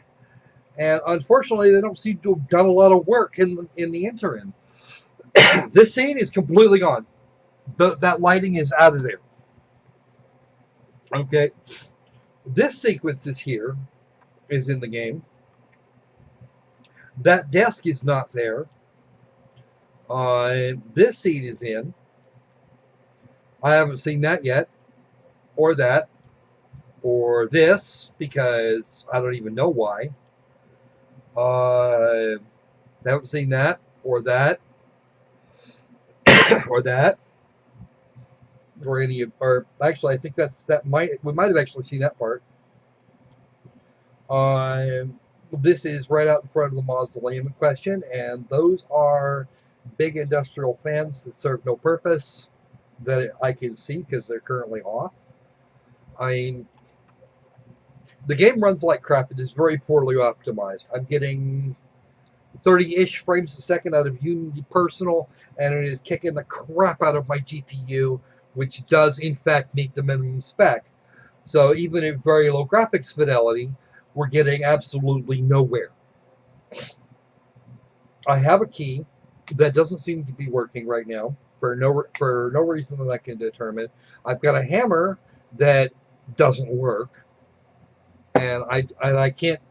and unfortunately, they don't seem to have done a lot of work in the interim. This scene is completely gone. That lighting is out of there. Okay, this sequence is in the game. That desk is not there. This scene is in. I haven't seen that yet, or that, or this, because I don't even know why. I haven't seen that, or that, or that, or any of, or actually, I think we might have actually seen that part. This is right out in front of the mausoleum in question, and those are big industrial fans that serve no purpose that I can see because they're currently off. I mean, the game runs like crap. It is very poorly optimized. I'm getting 30-ish frames a second out of Unity Personal, and it is kicking the crap out of my GPU, which does in fact meet the minimum spec. So even at very low graphics fidelity, we're getting absolutely nowhere. I have a key that doesn't seem to be working right now for no reason that I can determine. I've got a hammer that doesn't work, and I can't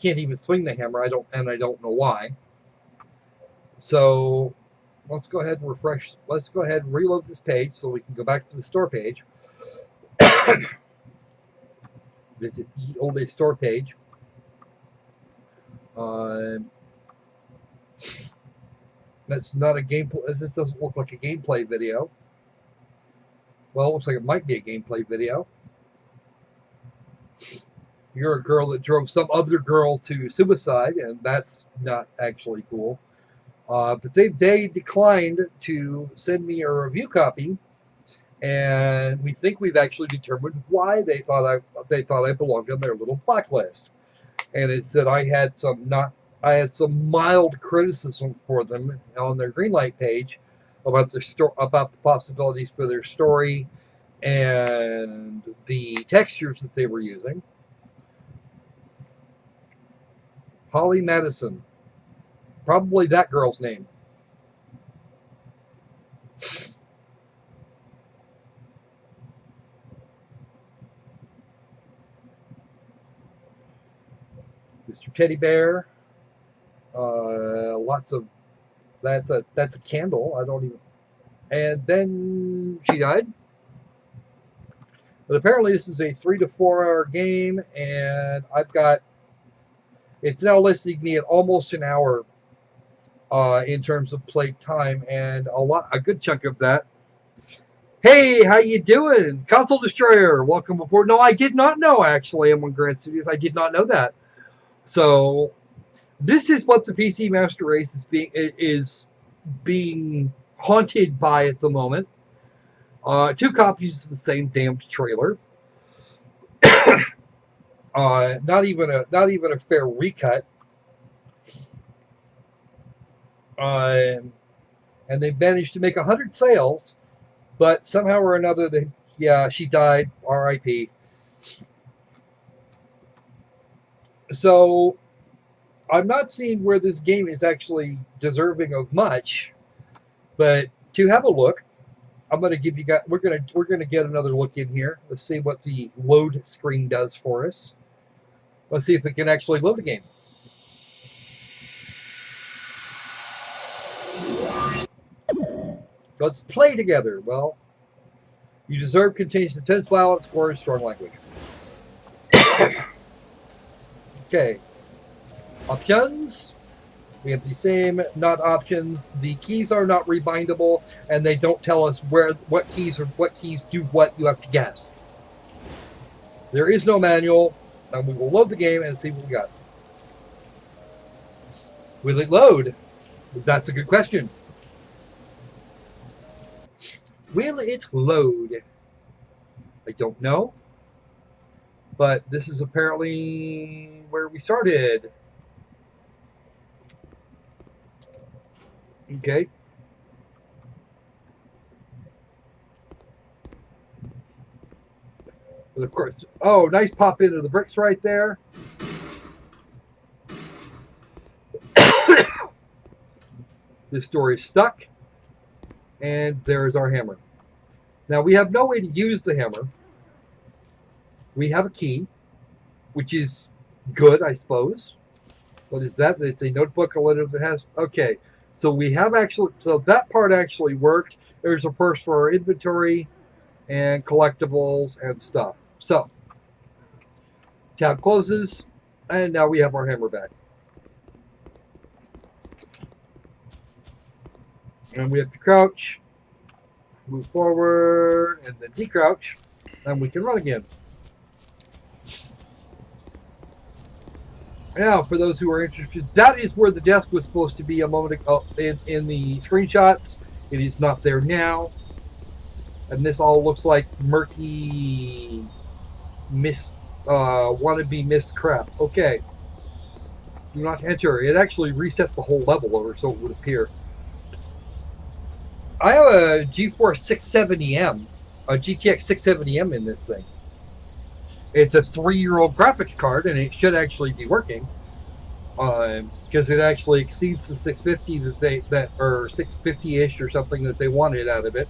even swing the hammer. I don't know why. So let's go ahead and refresh. Let's go ahead and reload this page so we can go back to the store page. Visit the old store page. That's not a gameplay. This doesn't look like a gameplay video. Well, it looks like it might be a gameplay video. You're a girl that drove some other girl to suicide, and that's not actually cool. But they declined to send me a review copy, and we think we've actually determined why they thought I belonged on their little blacklist. And it said I had some mild criticism for them on their Greenlight page about the possibilities for their story and the textures that they were using. Holly Madison, probably that girl's name. Mr. Teddy Bear. Lots of that's a candle. I don't even. And then she died. But apparently this is a 3 to 4 hour game, and it's now listing me at almost an hour in terms of play time, and a good chunk of that. Hey, how you doing? Console Destroyer, welcome aboard. No, I did not know, actually, M1 Grand Studios. I did not know that. So this is what the PC Master Race is being haunted by at the moment. 2 copies of the same damned trailer. Not even a fair recut. And and they managed to make 100 sales, but somehow or another, she died. R.I.P. So I'm not seeing where this game is actually deserving of much, but to have a look, I'm going to give you guys. We're gonna get another look in here. Let's see what the load screen does for us. Let's see if it can actually load a game. Let's play together. Well, You Deserve contains intense violence, gore, and strong language. Okay. Options. We have the same not options. The keys are not rebindable, and they don't tell us what keys do what. You have to guess. There is no manual, and we will load the game and see what we got. Will it load? That's a good question. Will it load? I don't know. But this is apparently where we started. Okay. But of course, oh, nice pop into the bricks right there. This door is stuck. And there's our hammer. Now, we have no way to use the hammer. We have a key, which is good, I suppose. What is that? It's a notebook, a letter that has... Okay, so we have actually... So that part actually worked. There's a purse for our inventory and collectibles and stuff. So, tab closes, and now we have our hammer back. And we have to crouch, move forward, and then decrouch, and we can run again. Now, for those who are interested, that is where the desk was supposed to be a moment ago in the screenshots. It is not there now. And this all looks like murky, wannabe mist crap. Okay. Do not enter. It actually reset the whole level over so it would appear. I have a GeForce 670M, a GTX 670M in this thing. It's a 3-year-old graphics card, and it should actually be working, because it actually exceeds the 650 or 650-ish or something that they wanted out of it.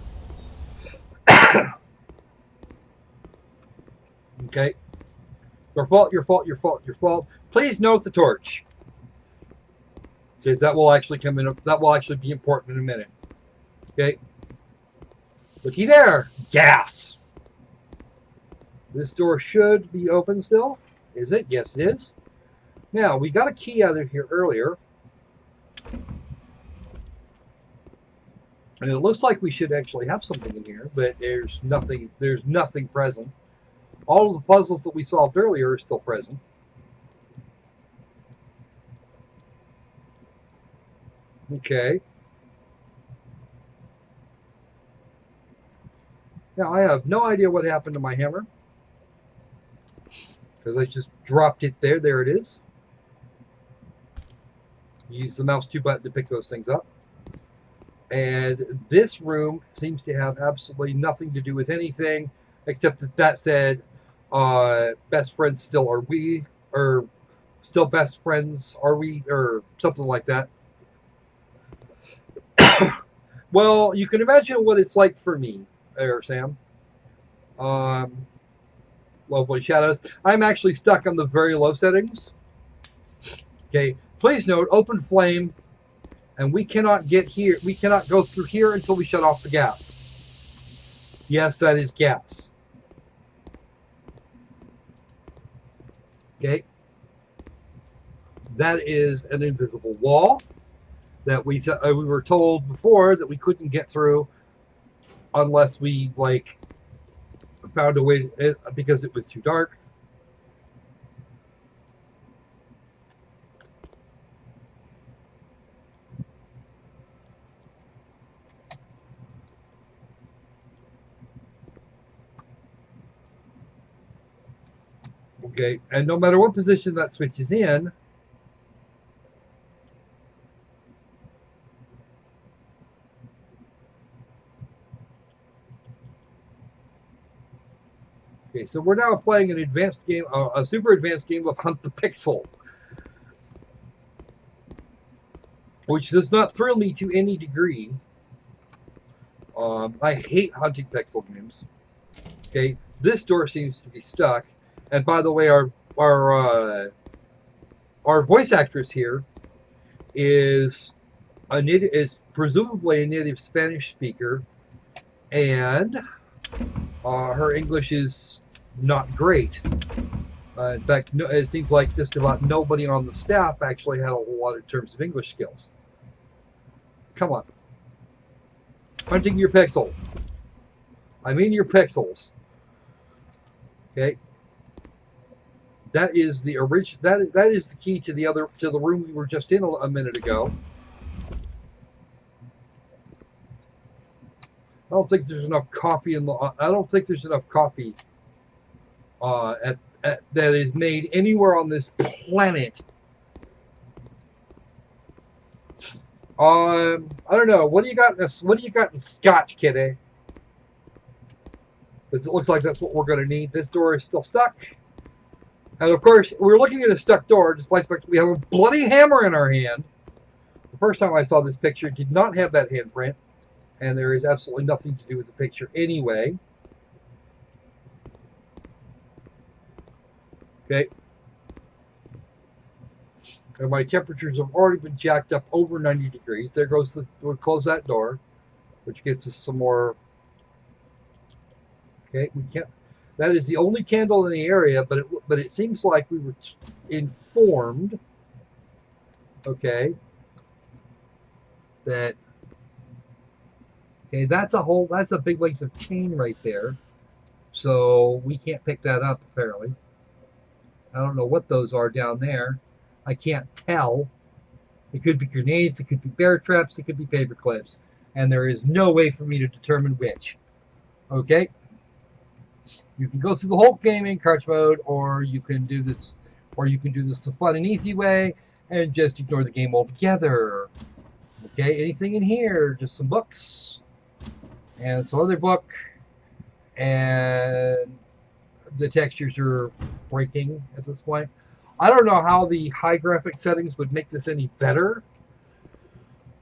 Okay. Your fault, your fault, your fault, your fault. Please note the torch, because that will actually come in. That will actually be important in a minute. Okay. Looky there, gas. This door should be open still. Is it? Yes, it is. Now, we got a key out of here earlier. And it looks like we should actually have something in here, but there's nothing present. All of the puzzles that we solved earlier are still present. Okay. Now, I have no idea what happened to my hammer, because I just dropped it there. There it is. Use the mouse 2 button to pick those things up. And this room seems to have absolutely nothing to do with anything, except that said, best friends still are we, or still best friends are we, or something like that. Well, you can imagine what it's like for me, there, Sam. Lovely shadows. I'm actually stuck on the very low settings. Okay, please note, open flame, and we cannot get here. We cannot go through here until we shut off the gas. Yes, that is gas. Okay. That is an invisible wall that we were told before that we couldn't get through unless we found a way because it was too dark. Okay, and no matter what position that switch is in, Okay, so we're now playing an advanced game, a super advanced game of Hunt the Pixel, which does not thrill me to any degree. I hate hunting pixel games. Okay, this door seems to be stuck, and by the way, our voice actress here is is presumably a native Spanish speaker, and her English is not great. In fact, no, it seems like just about nobody on the staff actually had a whole lot in terms of English skills. Come on. Hunting your pixel. I mean your pixels. Okay. That is the that is the key to the room we were just in a minute ago. I don't think there's enough coffee that is made anywhere on this planet. I don't know. What do you got in Scotch, kitty? Because it looks like that's what we're going to need. This door is still stuck. And of course, we're looking at a stuck door, despite the fact we have a bloody hammer in our hand. The first time I saw this picture, it did not have that handprint. And there is absolutely nothing to do with the picture anyway. Okay. And my temperatures have already been jacked up over 90 degrees. There goes we'll close that door, which gets us some more. Okay, we can't. That is the only candle in the area, but it seems like we were informed. Okay. That. Okay, that's a big length of chain right there. So we can't pick that up apparently. I don't know what those are down there. I can't tell. It could be grenades, it could be bear traps, it could be paper clips. And there is no way for me to determine which. Okay? You can go through the whole game in crouch mode, or you can do this the fun and easy way and just ignore the game altogether. Okay, anything in here? Just some books and some other book, and the textures are breaking at this point. I don't know how the high graphic settings would make this any better.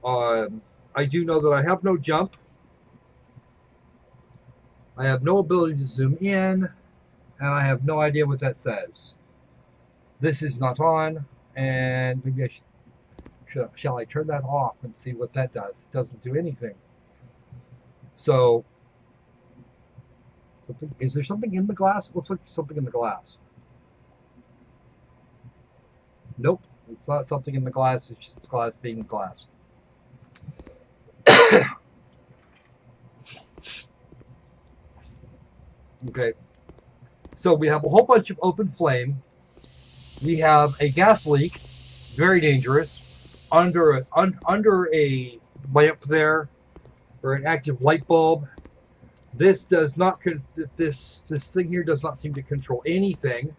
I do know that I have no jump. I have no ability to zoom in, and I have no idea what that says. This is not on, and maybe shall I turn that off and see what that does? It doesn't do anything. So, is there something in the glass? It looks like there's something in the glass. Nope, it's not something in the glass, it's just glass being glass. Okay, so we have a whole bunch of open flame. We have a gas leak, very dangerous, under a lamp there, or an active light bulb. This does not this thing here does not seem to control anything.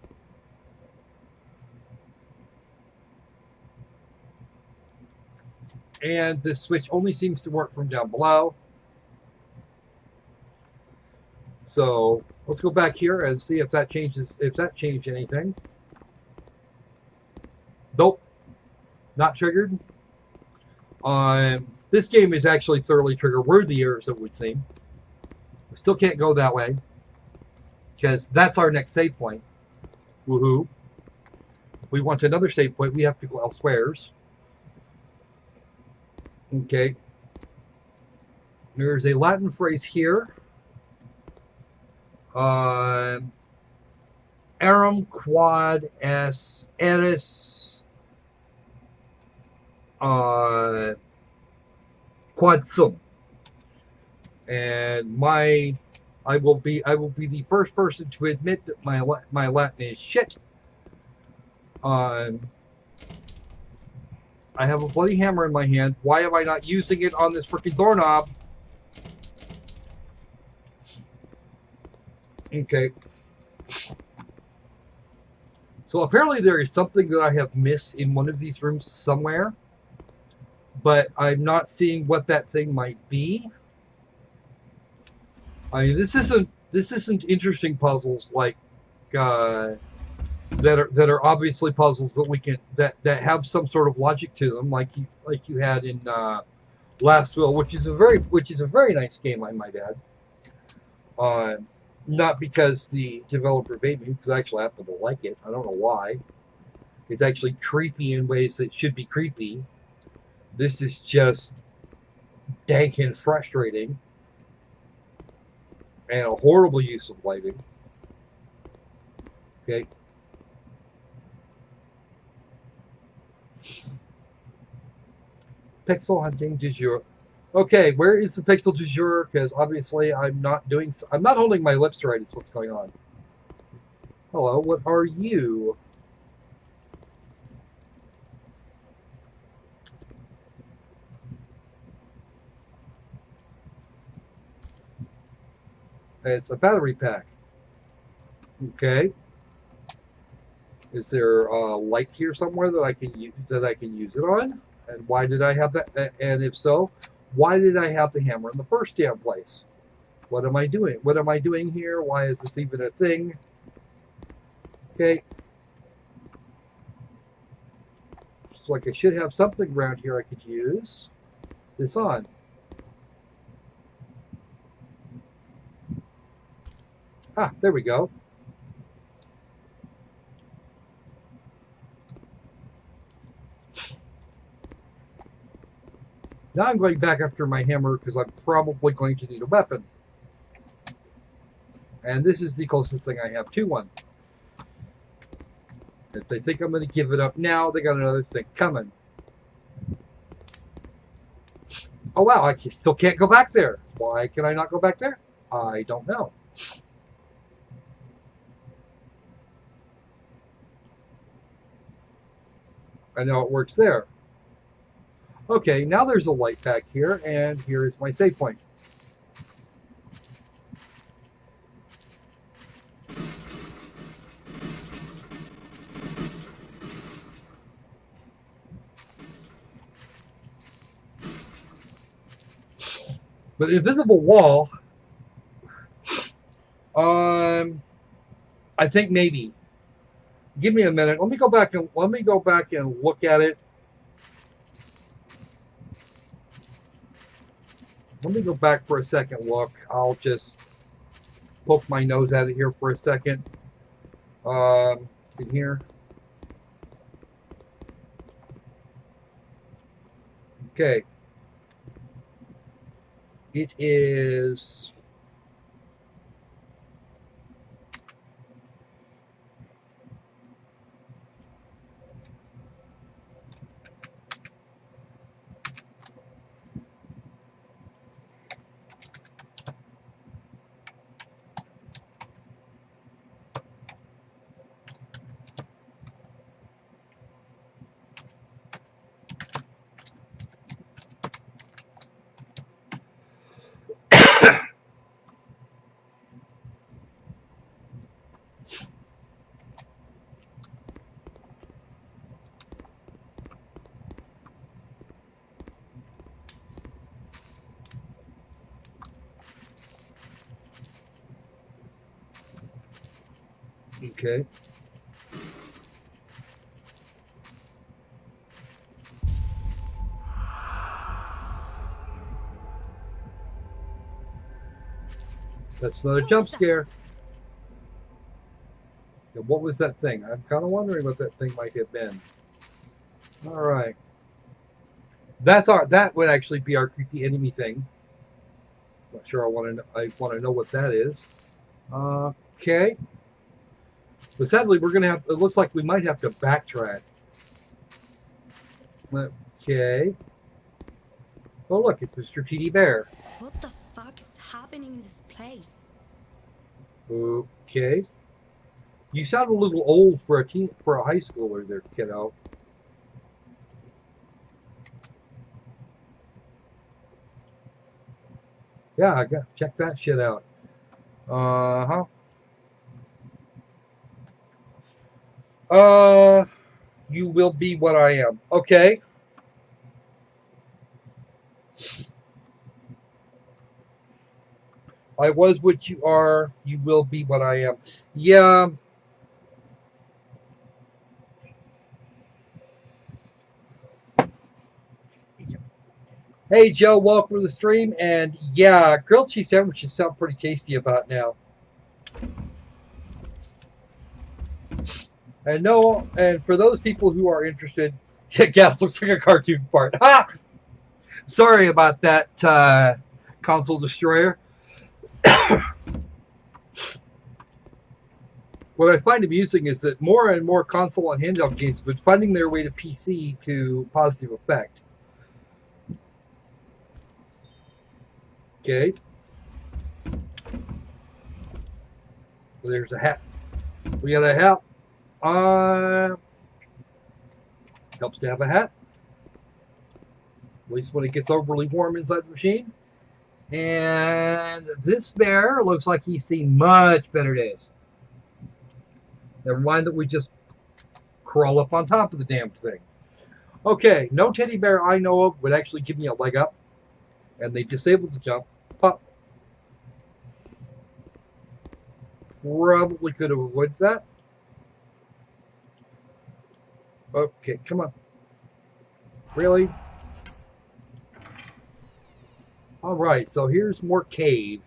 And this switch only seems to work from down below. So let's go back here and see if that changed anything. Nope, not triggered. This game is actually thoroughly trigger worthy, as it would seem. We still can't go that way because that's our next save point. Woohoo! If we want another save point, we have to go elsewheres. Okay. There's a Latin phrase here. Arum quad es eris quad sum. And I will be the first person to admit that my Latin is shit. I have a bloody hammer in my hand. Why am I not using it on this freaking doorknob? Okay. So apparently there is something that I have missed in one of these rooms somewhere, but I'm not seeing what that thing might be. I mean, this isn't this isn't interesting puzzles like that are obviously puzzles that we can that have some sort of logic to them, like you had in Last Will, which is a very nice game, I might add. Uh, Not because the developer made me, because I actually happen to like it. I don't know why. It's actually creepy in ways that should be creepy. This is just dank and frustrating, and a horrible use of lighting. Okay. Pixel hunting du jour. Okay, where is the pixel du jour? Because obviously I'm not holding my lips right. Is what's going on. Hello, what are you? It's a battery pack. Okay. Is there a light here somewhere that I can use it on? And why did I have that? And if so, why did I have the hammer in the first damn place? What am I doing? What am I doing here? Why is this even a thing? Okay. Looks like I should have something around here I could use this on. Ah, there we go. Now I'm going back after my hammer because I'm probably going to need a weapon. And this is the closest thing I have to one. If they think I'm going to give it up now, they got another thing coming. Oh wow, I still can't go back there. Why can I not go back there? I don't know. I know it works there. Okay, now there's a light back here, and here is my save point. But invisible wall, I think maybe. Give me a minute. Let me go back and look at it. Let me go back for a second look. I'll just poke my nose out of here for a second. In here. Okay. It is. Okay. That's another jump scare. Yeah, what was that thing? I'm kind of wondering what that thing might have been. All right. That would actually be our creepy enemy thing. Not sure I want to know what that is. Okay. But sadly, we're gonna have. It looks like we might have to backtrack. Okay. Oh look, it's Mr. Teddy Bear. What the fuck is happening in this place? Okay. You sound a little old for a high schooler there, kiddo. Yeah, I got check that shit out. Uh-huh. You will be what I am. Okay. I was what you are, you will be what I am. Yeah. Hey Joe, welcome to the stream. And yeah, grilled cheese sandwiches sound pretty tasty about now. And no, and for those people who are interested, gas looks like a cartoon part. Ha! Sorry about that, console destroyer. What I find amusing is that more and more console and handheld games have been finding their way to PC to positive effect. Okay. So there's a hat. We got a hat. Helps to have a hat. At least when it gets overly warm inside the machine. And this bear looks like he's seen much better days. Never mind that we just crawl up on top of the damn thing. Okay, no teddy bear I know of would actually give me a leg up. And they disabled the jump. Pop. Probably could have avoided that. Okay, come on. Really? Alright, so here's more cave.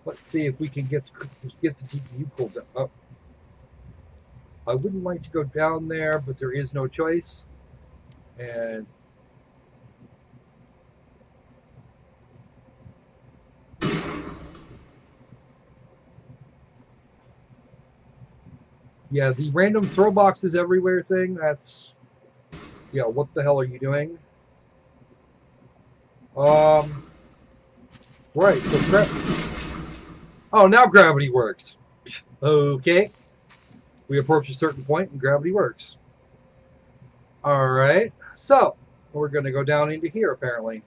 Let's see if we can get the GPU pulled up. Oh. I wouldn't like to go down there, but there is no choice. And yeah, the random throw boxes everywhere thing, that's, yeah, what the hell are you doing? Right, so oh, now gravity works. Okay. We approach a certain point and gravity works. Alright, so we're going to go down into here apparently.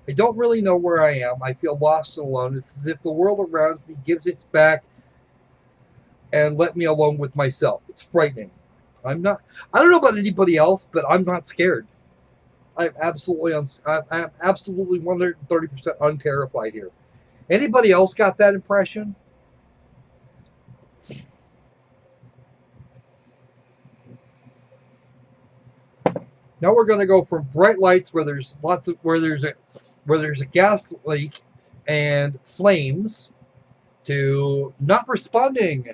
I don't really know where I am. I feel lost and alone. It's as if the world around me gives its back and let me alone with myself. It's frightening. I don't know about anybody else, but I'm not scared. I'm absolutely 130% unterrified here. Anybody else got that impression? Now we're going to go from bright lights where there's a gas leak and flames to not responding.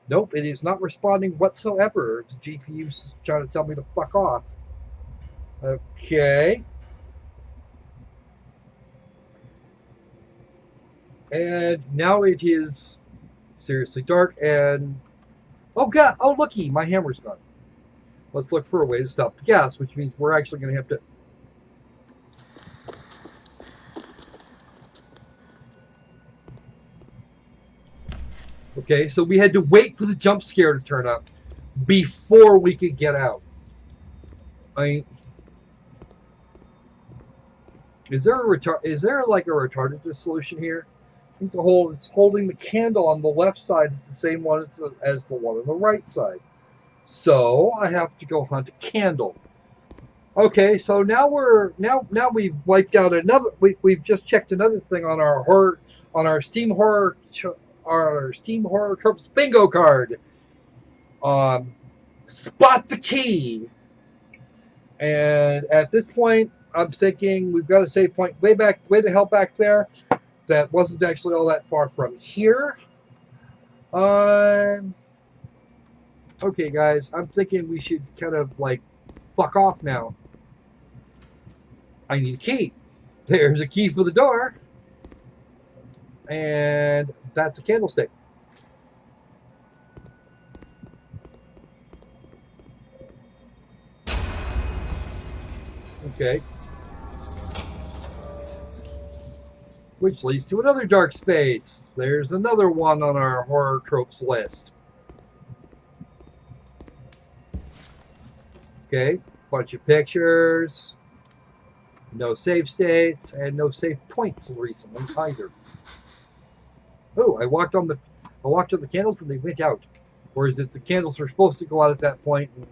Nope, it is not responding whatsoever. The GPU's trying to tell me to fuck off. Okay. And now it is seriously dark and oh god, oh looky, my hammer's gone. Let's look for a way to stop the gas, which means we're actually going to have to. Okay, so we had to wait for the jump scare to turn up before we could get out. I mean, is there like a retarded solution here? I think the whole is holding the candle on the left side is the same one as the one on the right side. So I have to go hunt a candle. Okay, so now we've wiped out another. We've just checked another thing on our Steam horror tropes bingo card. Spot the key. And at this point, I'm thinking we've got a save point way the hell back there. That wasn't actually all that far from here. Okay, guys, I'm thinking we should kind of like fuck off now. I need a key. There's a key for the door. And that's a candlestick. Okay. Which leads to another dark space. There's another one on our horror tropes list. Okay, bunch of pictures. No save states and no save points recently either. Oh, I walked on the candles and they went out. Or is it the candles were supposed to go out at that point and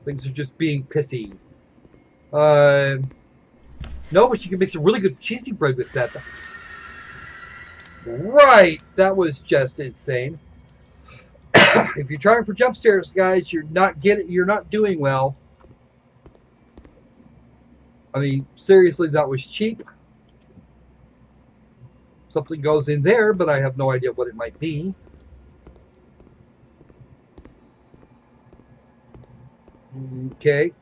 things are just being pissy? No, but you can make some really good cheesy bread with that. Right, that was just insane. If you're trying for jump scares, guys, you're not doing well. I mean, seriously, that was cheap. Something goes in there, but I have no idea what it might be. Okay.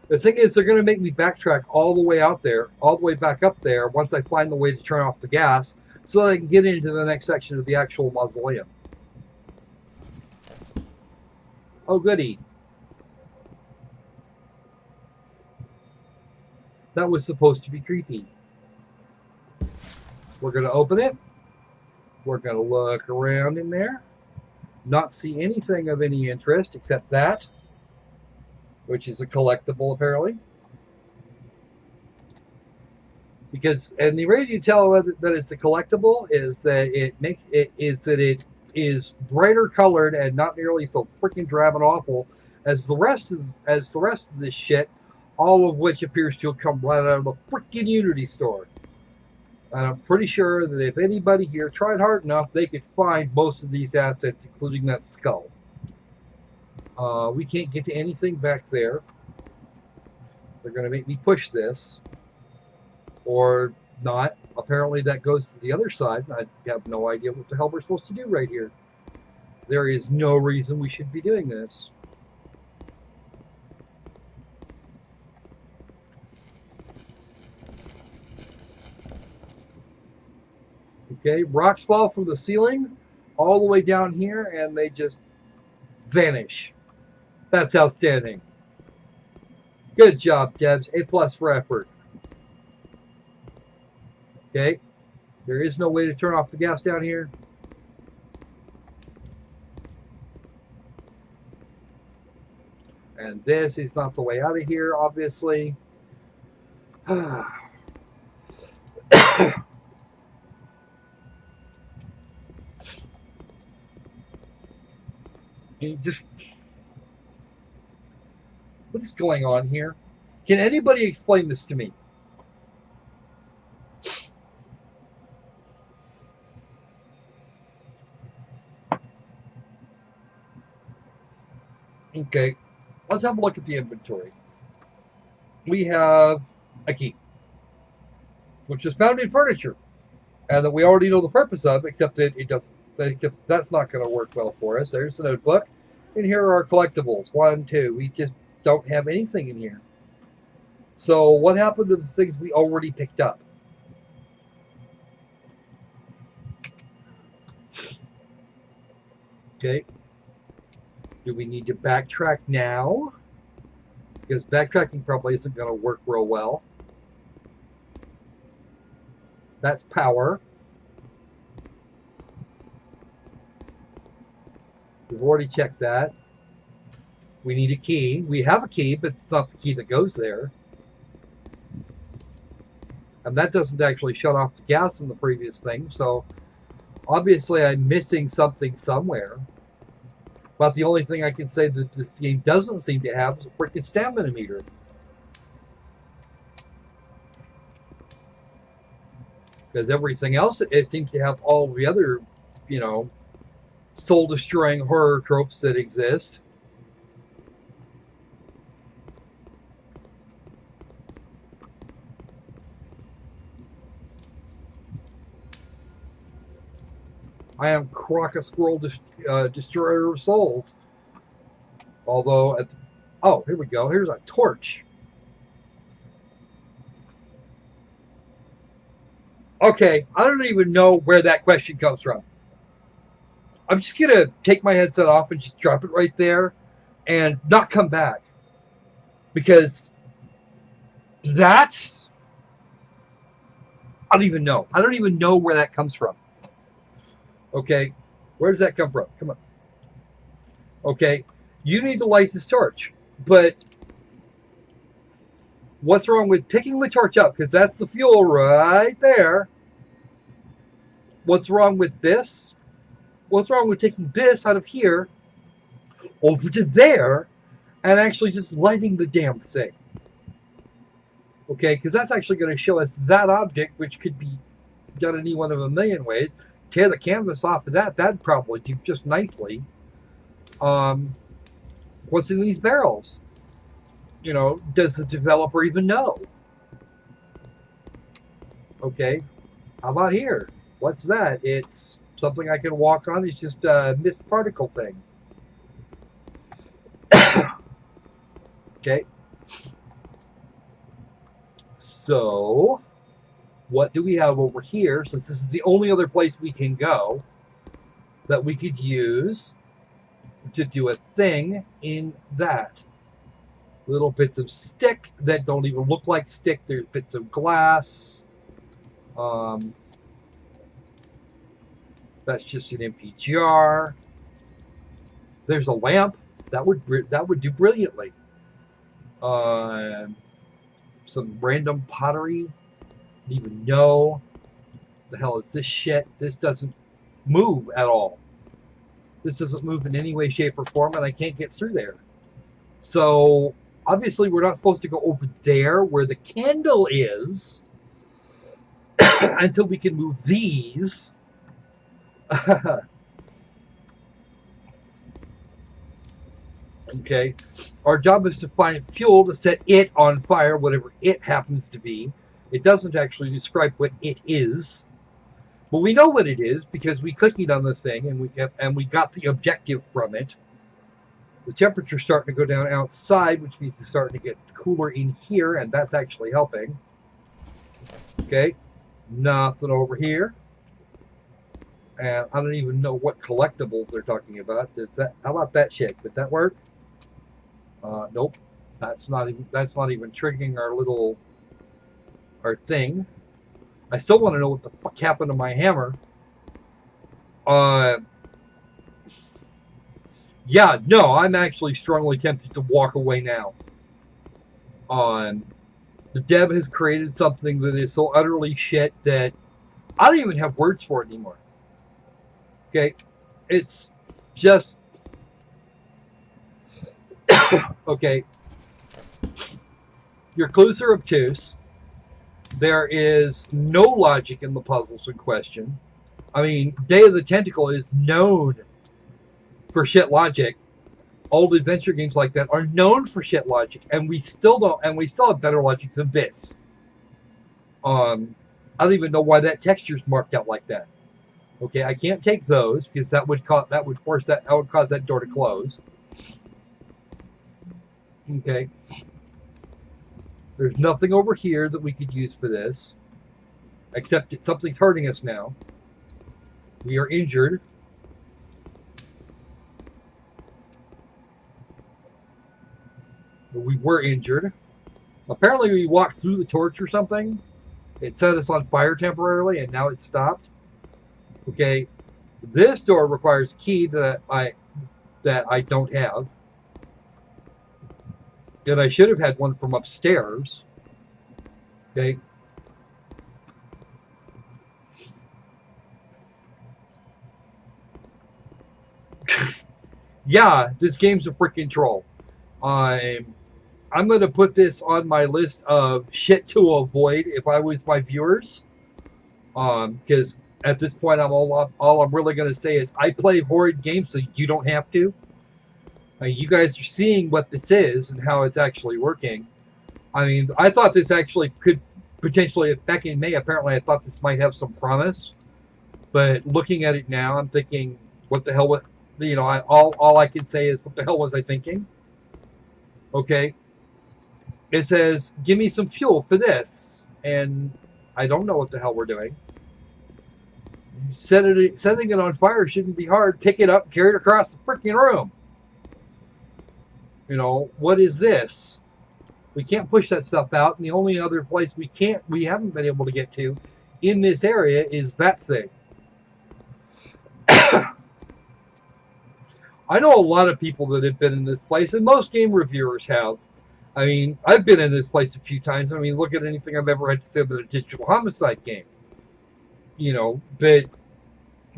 The thing is, they're going to make me backtrack all the way out there, all the way back up there, once I find the way to turn off the gas, so that I can get into the next section of the actual mausoleum. Oh, goody. That was supposed to be creepy. We're going to open it. We're going to look around in there. Not see anything of any interest except that, which is a collectible apparently. Because, and the way you tell that it's a collectible is that it is brighter colored and not nearly so freaking drab and awful as the rest of this shit, all of which appears to have come right out of the freaking Unity store. And I'm pretty sure that if anybody here tried hard enough, they could find most of these assets, including that skull. We can't get to anything back there. They're going to make me push this. Or not. Apparently that goes to the other side. I have no idea what the hell we're supposed to do right here. There is no reason we should be doing this. Okay, rocks fall from the ceiling all the way down here and they just vanish. That's outstanding. Good job, Debs. A+ for effort. Okay, there is no way to turn off the gas down here. And this is not the way out of here, obviously. You just, what is going on here? Can anybody explain this to me? Okay, let's have a look at the inventory. We have a key, which is found in furniture, and that we already know the purpose of, except that it doesn't. That's not going to work well for us. There's the notebook, and here are our collectibles. 1, 2. We just don't have anything in here. So what happened to the things we already picked up? Okay. Do we need to backtrack now? Because backtracking probably isn't going to work real well. That's power. We've already checked that. We need a key. We have a key, but it's not the key that goes there. And that doesn't actually shut off the gas in the previous thing, so obviously I'm missing something somewhere. But the only thing I can say that this game doesn't seem to have is a freaking stamina meter. Because everything else, it seems to have all the other, you know, soul-destroying horror tropes that exist. I am Croc, a squirrel destroyer of souls. Although, oh, here we go. Here's a torch. Okay, I don't even know where that question comes from. I'm just going to take my headset off and just drop it right there and not come back. Because that's, I don't even know. I don't even know where that comes from. Okay, where does that come from? Come on. Okay, you need to light this torch. But what's wrong with picking the torch up? Because that's the fuel right there. What's wrong with this? What's wrong with taking this out of here over to there and actually just lighting the damn thing? Okay, because that's actually going to show us that object, which could be done any one of a million ways. Tear the canvas off of that, that'd probably do just nicely. What's in these barrels? Does the developer even know? Okay, how about here? What's that? It's something I can walk on. It's just a mist particle thing. Okay, so what do we have over here? Since this is the only other place we can go that we could use to do a thing in that. Little bits of stick that don't even look like stick. There's bits of glass. That's just an empty jar. There's a lamp that would do brilliantly. Some random pottery. Don't even know the hell is this shit. This doesn't move at all. This doesn't move in any way, shape, or form, and I can't get through there. So obviously we're not supposed to go over there where the candle is until we can move these. Okay, our job is to find fuel to set it on fire, whatever it happens to be. It doesn't actually describe what it is, but we know what it is because we clicked on the thing and we got the objective from it. The temperature's starting to go down outside, which means it's starting to get cooler in here, and that's actually helping. Okay, nothing over here. And I don't even know what collectibles they're talking about. How about that shit? Did that work? Nope. That's not even triggering our thing. I still want to know what the fuck happened to my hammer. Yeah, no, I'm actually strongly tempted to walk away now. The dev has created something that is so utterly shit that I don't even have words for it anymore. Okay, it's just okay. Your clues are obtuse. There is no logic in the puzzles in question. I mean, Day of the Tentacle is known for shit logic. Old adventure games like that are known for shit logic, and we still have better logic than this. I don't even know why that texture's marked out like that. Okay, I can't take those because that would cause that door to close. Okay. There's nothing over here that we could use for this, except that something's hurting us now. We are injured. We were injured. Apparently we walked through the torch or something. It set us on fire temporarily, and now it's stopped. Okay, this door requires a key that I don't have. That I should have had one from upstairs. Okay. Yeah, this game's a freaking troll. I'm going to put this on my list of shit to avoid if I was my viewers. Because at this point, all I'm really going to say is I play horrid games, so you don't have to. You guys are seeing what this is and how it's actually working. I mean, I thought this actually could potentially, back in May, apparently I thought this might have some promise. But looking at it now, I'm thinking, what the hell was, all I can say is, what the hell was I thinking? Okay. It says, give me some fuel for this. And I don't know what the hell we're doing. Setting it on fire shouldn't be hard. Pick it up, carry it across the freaking room. What is this? We can't push that stuff out, and the only other place we haven't been able to get to in this area is that thing. I know a lot of people that have been in this place, and most game reviewers have. I mean, I've been in this place a few times. I mean, look at anything I've ever had to say about a Digital Homicide game. But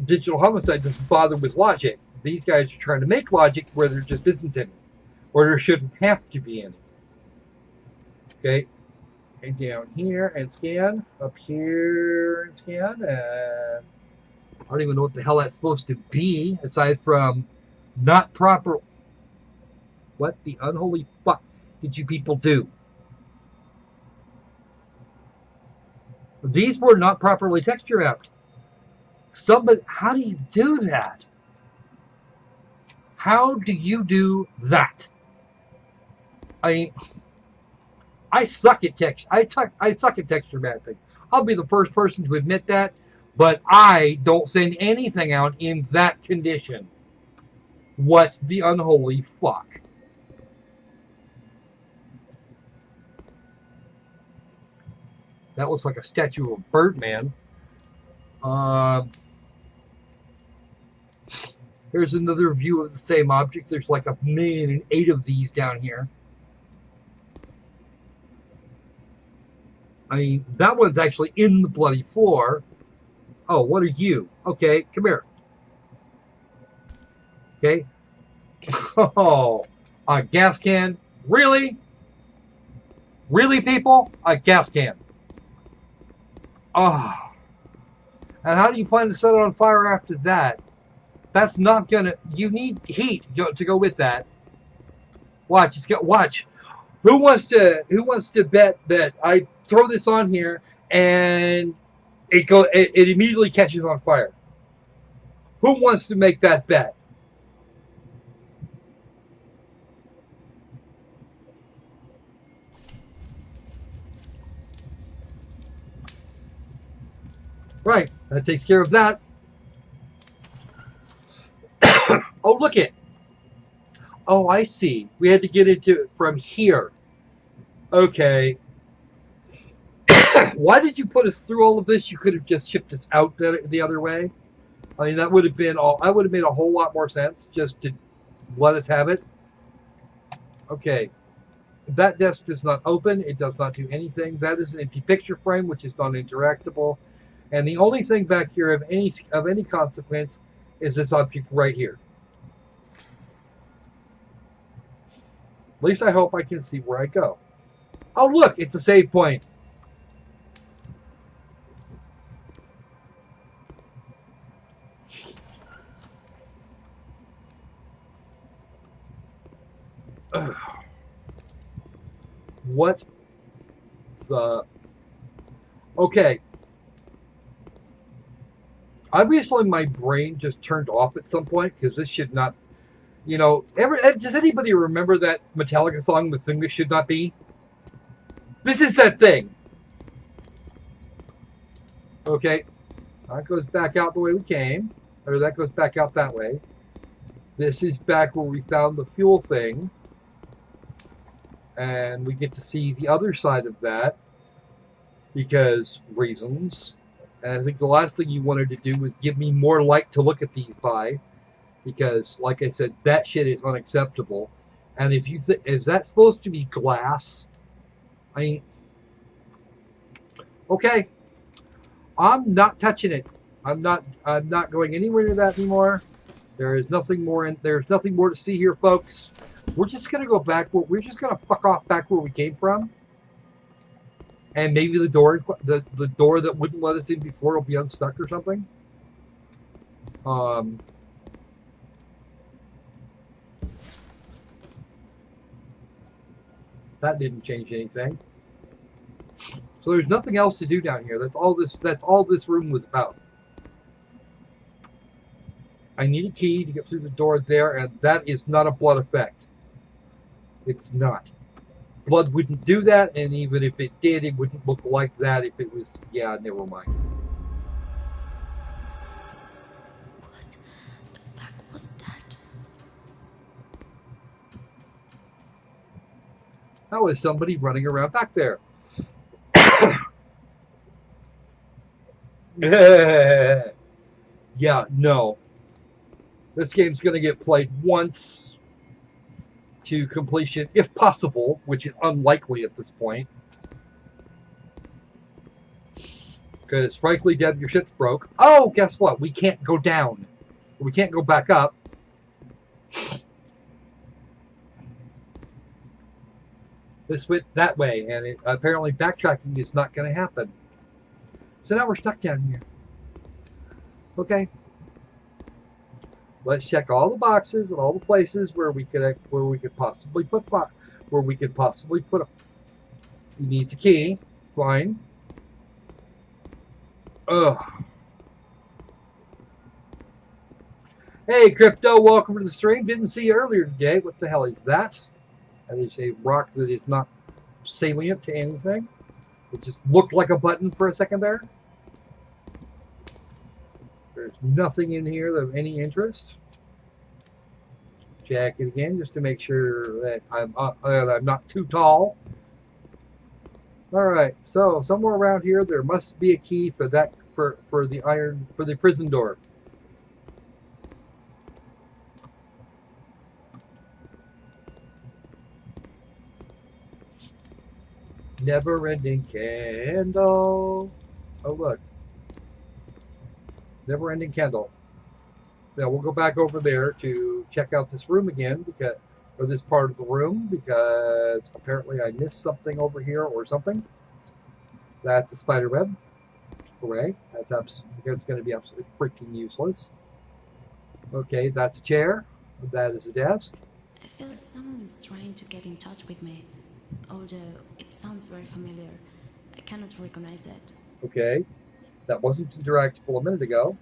Digital Homicide doesn't bother with logic. These guys are trying to make logic where there just isn't any. Or there shouldn't have to be any. Okay? And down here and scan. Up here and scan. And I don't even know what the hell that's supposed to be, aside from not proper. What the unholy fuck did you people do? These were not properly texture mapped. Somebody, how do you do that? How do you do that? I suck at texture. I suck at texture mapping. I'll be the first person to admit that, but I don't send anything out in that condition. What the unholy fuck? That looks like a statue of Birdman. Here's another view of the same object. There's like 1,000,008 of these down here. I mean, that one's actually in the bloody floor. Oh, what are you? Okay, come here. Okay. Oh, a gas can? Really? Really, people? A gas can. Oh. And how do you plan to set it on fire after that? That's not gonna. You need heat to go with that. Watch. Watch. Who wants to bet that I throw this on here and it immediately catches on fire? Who wants to make that bet? Right, that takes care of that. Oh, look it. Oh, I see. We had to get into it from here. Okay. Why did you put us through all of this? You could have just shipped us out the other way. I mean, that would have been all. I would have made a whole lot more sense just to let us have it. Okay. That desk does not open. It does not do anything. That is an empty picture frame, which is non-interactable. And the only thing back here of any consequence is this object right here. At least I hope I can see where I go. Oh, look, it's a save point. Ugh. What the... Okay. Obviously, my brain just turned off at some point because this should not... You know, does anybody remember that Metallica song, The Thing That Should Not Be? This is that thing. Okay. That goes back out the way we came. Or that goes back out that way. This is back where we found the fuel thing. And we get to see the other side of that. Because reasons. And I think the last thing you wanted to do was give me more light to look at these by. Because, like I said, that shit is unacceptable. And if you is that supposed to be glass? I mean, okay, I'm not touching it. I'm not going anywhere near that anymore. There is nothing more. There's nothing more to see here, folks. We're just gonna go back. We're just gonna fuck off back where we came from. And maybe the door that wouldn't let us in before will be unstuck or something. That didn't change anything. So there's nothing else to do down here. That's all this room was about. I need a key to get through the door there, and that is not a blood effect. It's not. Blood wouldn't do that, and even if it did, it wouldn't look like that if it was... Yeah, never mind. What the fuck was that? That was somebody running around back there. Yeah, no. This game's going to get played once to completion, if possible, which is unlikely at this point. Because, frankly, Deb, your shit's broke. Oh, guess what? We can't go down. We can't go back up. This went that way, and apparently backtracking is not going to happen. So now we're stuck down here. Okay. Let's check all the boxes and all the places where we could possibly put them. He needs a key. Fine. Ugh. Hey, Crypto, welcome to the stream. Didn't see you earlier today. What the hell is that? That is a rock that is not salient to anything. It just looked like a button for a second there. There's nothing in here of any interest. Check it again just to make sure that I'm not too tall. All right, so somewhere around here there must be a key for that for the prison door. Never-ending candle. Oh look, never-ending candle. Now we'll go back over there to check out this room again or this part of the room because apparently I missed something over here or something. That's a spider web. Hooray! That's going to be absolutely freaking useless. Okay, that's a chair. That is a desk. I feel someone's trying to get in touch with me, although it sounds very familiar. I cannot recognize it. Okay, that wasn't interactable a minute ago.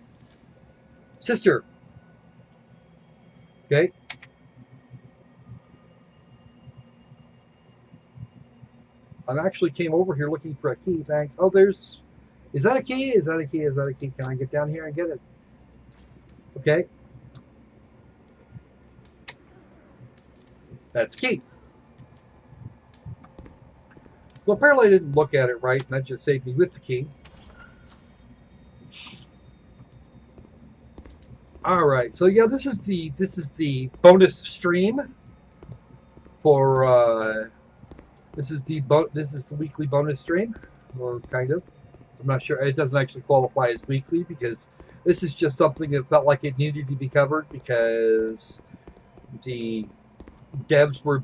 Sister. Okay. I actually came over here looking for a key. Thanks. Oh, is that a key? Is that a key? Is that a key? Can I get down here and get it? Okay. That's key. Well, apparently I didn't look at it right, and that just saved me with the key. All right. So yeah, this is the bonus stream for this is the weekly bonus stream, or kind of. I'm not sure. It doesn't actually qualify as weekly because this is just something that felt like it needed to be covered because the devs were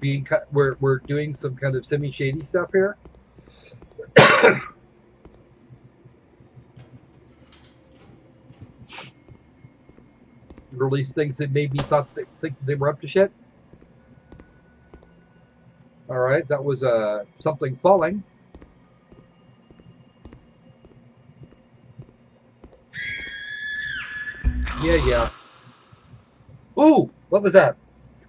doing some kind of semi-shady stuff here. Released things that made me think they were up to shit. All right, that was something falling. Yeah. Ooh, what was that?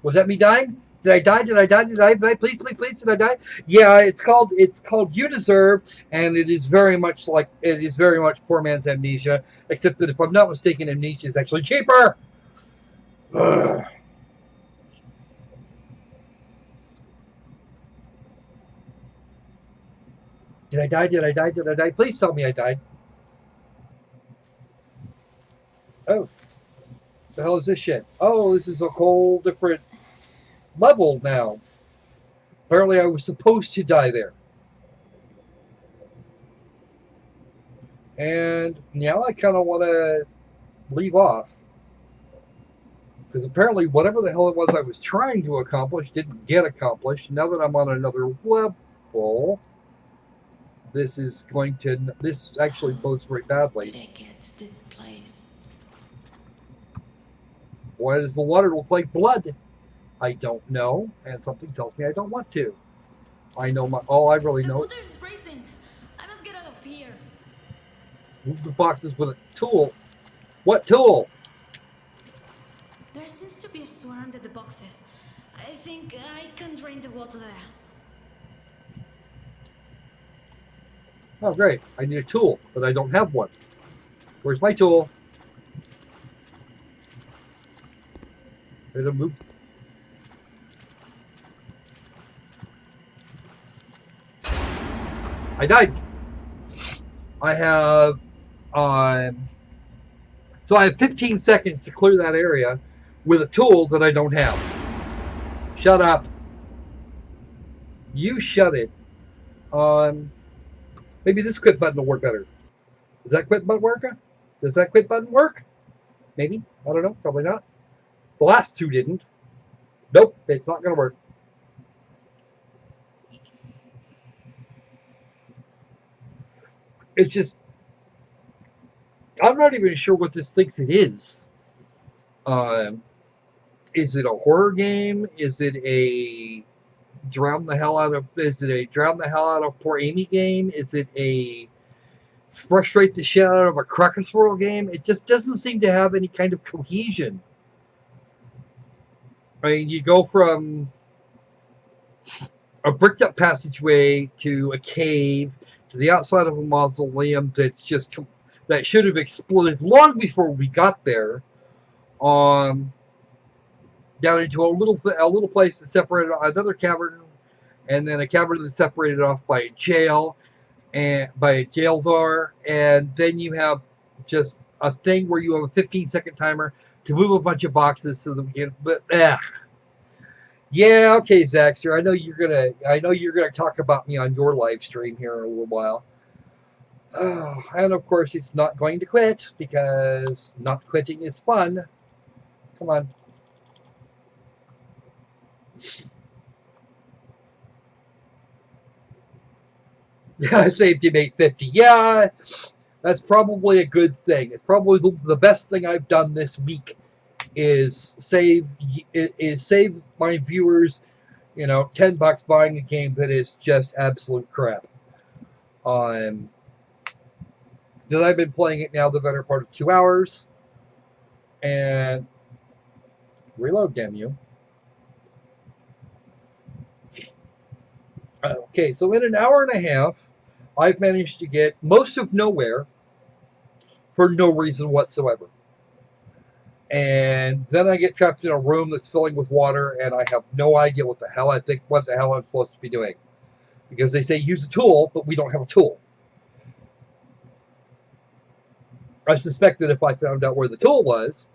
Was that me dying? Did I die? Did I? Please, did I die? Yeah, it's called You Deserve, and it is very much poor man's Amnesia, except that if I'm not mistaken, Amnesia is actually cheaper. Ugh. Did I die? Please tell me I died. Oh, what the hell is this shit? Oh, this is a whole different level now. Apparently I was supposed to die there. And now I kind of want to leave off. Because apparently whatever the hell it was I was trying to accomplish didn't get accomplished. Now that I'm on another level, this actually bodes very badly. Did I get to this place? Why does the water look like blood? I don't know, and something tells me I don't want to. I know all I really know. The water is racing. I must get out of here. Move the boxes with a tool. What tool? There seems to be a sewer under the boxes. I think I can drain the water there. Oh, great. I need a tool, but I don't have one. Where's my tool? There's a move. I died. I have so I have 15 seconds to clear that area with a tool that I don't have. Shut up. You shut it. Maybe this quit button will work better. Does that quit button work? Does that quit button work? Maybe. I don't know. Probably not. The last two didn't. Nope. It's not going to work. It's just, I'm not even sure what this thinks it is. Um, is it a horror game? Is it a drown the hell out of? Is it a drown the hell out of poor Amy game? Is it a frustrate the shit out of a Cracker Swirl game? It just doesn't seem to have any kind of cohesion. I mean, you go from a bricked up passageway to a cave to the outside of a mausoleum that should have exploded long before we got there. Um, Down into a little place that separated another cavern, and then a cavern that's separated off by a jail and by a jail czar, and then you have just a thing where you have a 15-second timer to move a bunch of boxes so that we can. But yeah, okay, Zaxter. I know you're gonna talk about me on your live stream here in a little while. Oh, and of course, it's not going to quit because not quitting is fun. Come on. Yeah, I saved him 850. Yeah, that's probably a good thing. It's probably the best thing I've done this week is save my viewers, $10 buying a game that is just absolute crap. Um, because I've been playing it now the better part of 2 hours, and reload, damn you. Okay, so in an hour and a half, I've managed to get most of nowhere for no reason whatsoever. And then I get trapped in a room that's filling with water, and I have no idea what the hell I'm supposed to be doing. Because they say use a tool, but we don't have a tool. I suspect that if I found out where the tool was,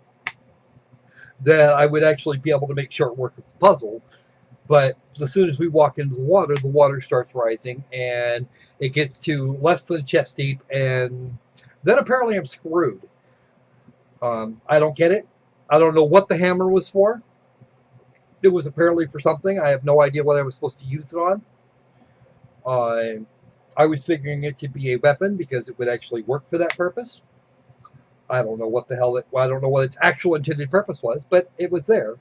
that I would actually be able to make short work of the puzzle. But as soon as we walk into the water starts rising, and it gets to less than chest deep, and then apparently I'm screwed. I don't get it. I don't know what the hammer was for. It was apparently for something. I have no idea what I was supposed to use it on. I was figuring it to be a weapon because it would actually work for that purpose. I don't know what the hell I don't know what its actual intended purpose was, but it was there.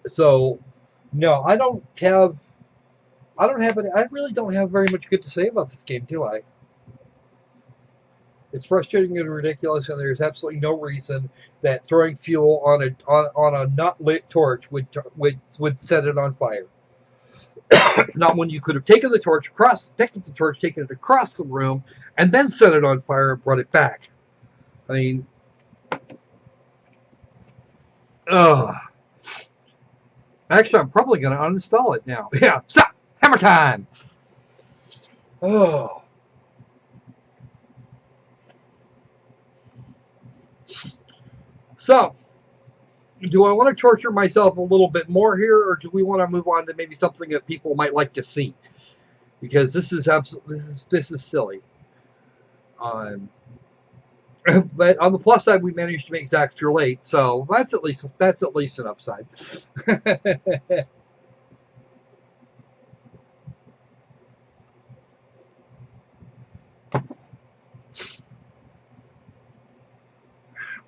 So, no, I really don't have very much good to say about this game, do I? It's frustrating and ridiculous, and there's absolutely no reason that throwing fuel on a not lit torch would set it on fire. Not when you could have taken the torch taken it across the room, and then set it on fire and brought it back. I mean, ugh. Actually, I'm probably going to uninstall it now. Yeah, stop! Hammer time! Oh. So, do I want to torture myself a little bit more here, or do we want to move on to maybe something that people might like to see? Because this is silly. Um, but on the plus side, we managed to make Zaxter late, so that's at least an upside.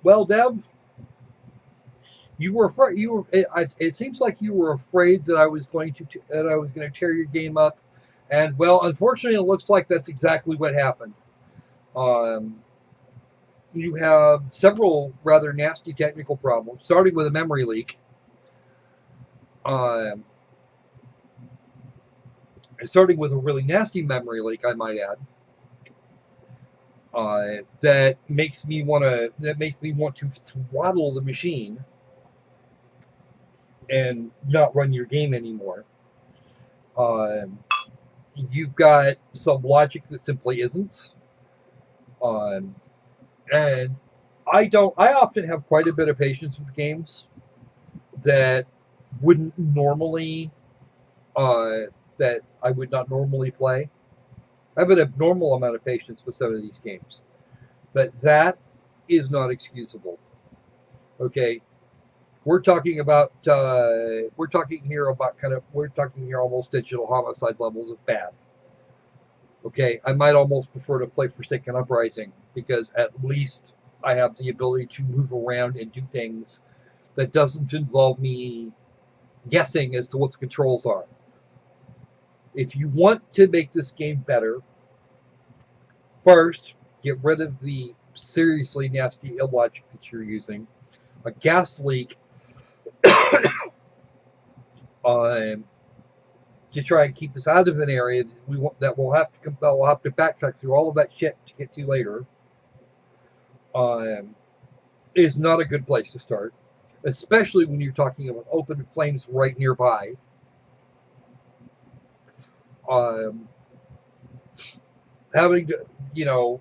Well, Deb, you were afraid. It seems like you were afraid that I was going to tear your game up, and well, unfortunately, it looks like that's exactly what happened. Um, you have several rather nasty technical problems, starting with a memory leak. Um, Starting with a really nasty memory leak, I might add. That makes me want to throttle the machine and not run your game anymore. Um, you've got some logic that simply isn't. Um, and I often have quite a bit of patience with games that wouldn't normally that I would not normally play. I have an abnormal amount of patience with some of these games, but that is not excusable. Okay, We're talking about we're talking here almost digital homicide levels of bad. Okay, I might almost prefer to play Forsaken Uprising because at least I have the ability to move around and do things that doesn't involve me guessing as to what the controls are. If you want to make this game better, first get rid of the seriously nasty illogic that you're using. A gas leak um, to try and keep us out of an area that we'll have to backtrack through all of that shit to get to later. Um, is not a good place to start, especially when you're talking about open flames right nearby. Um, having to, you know,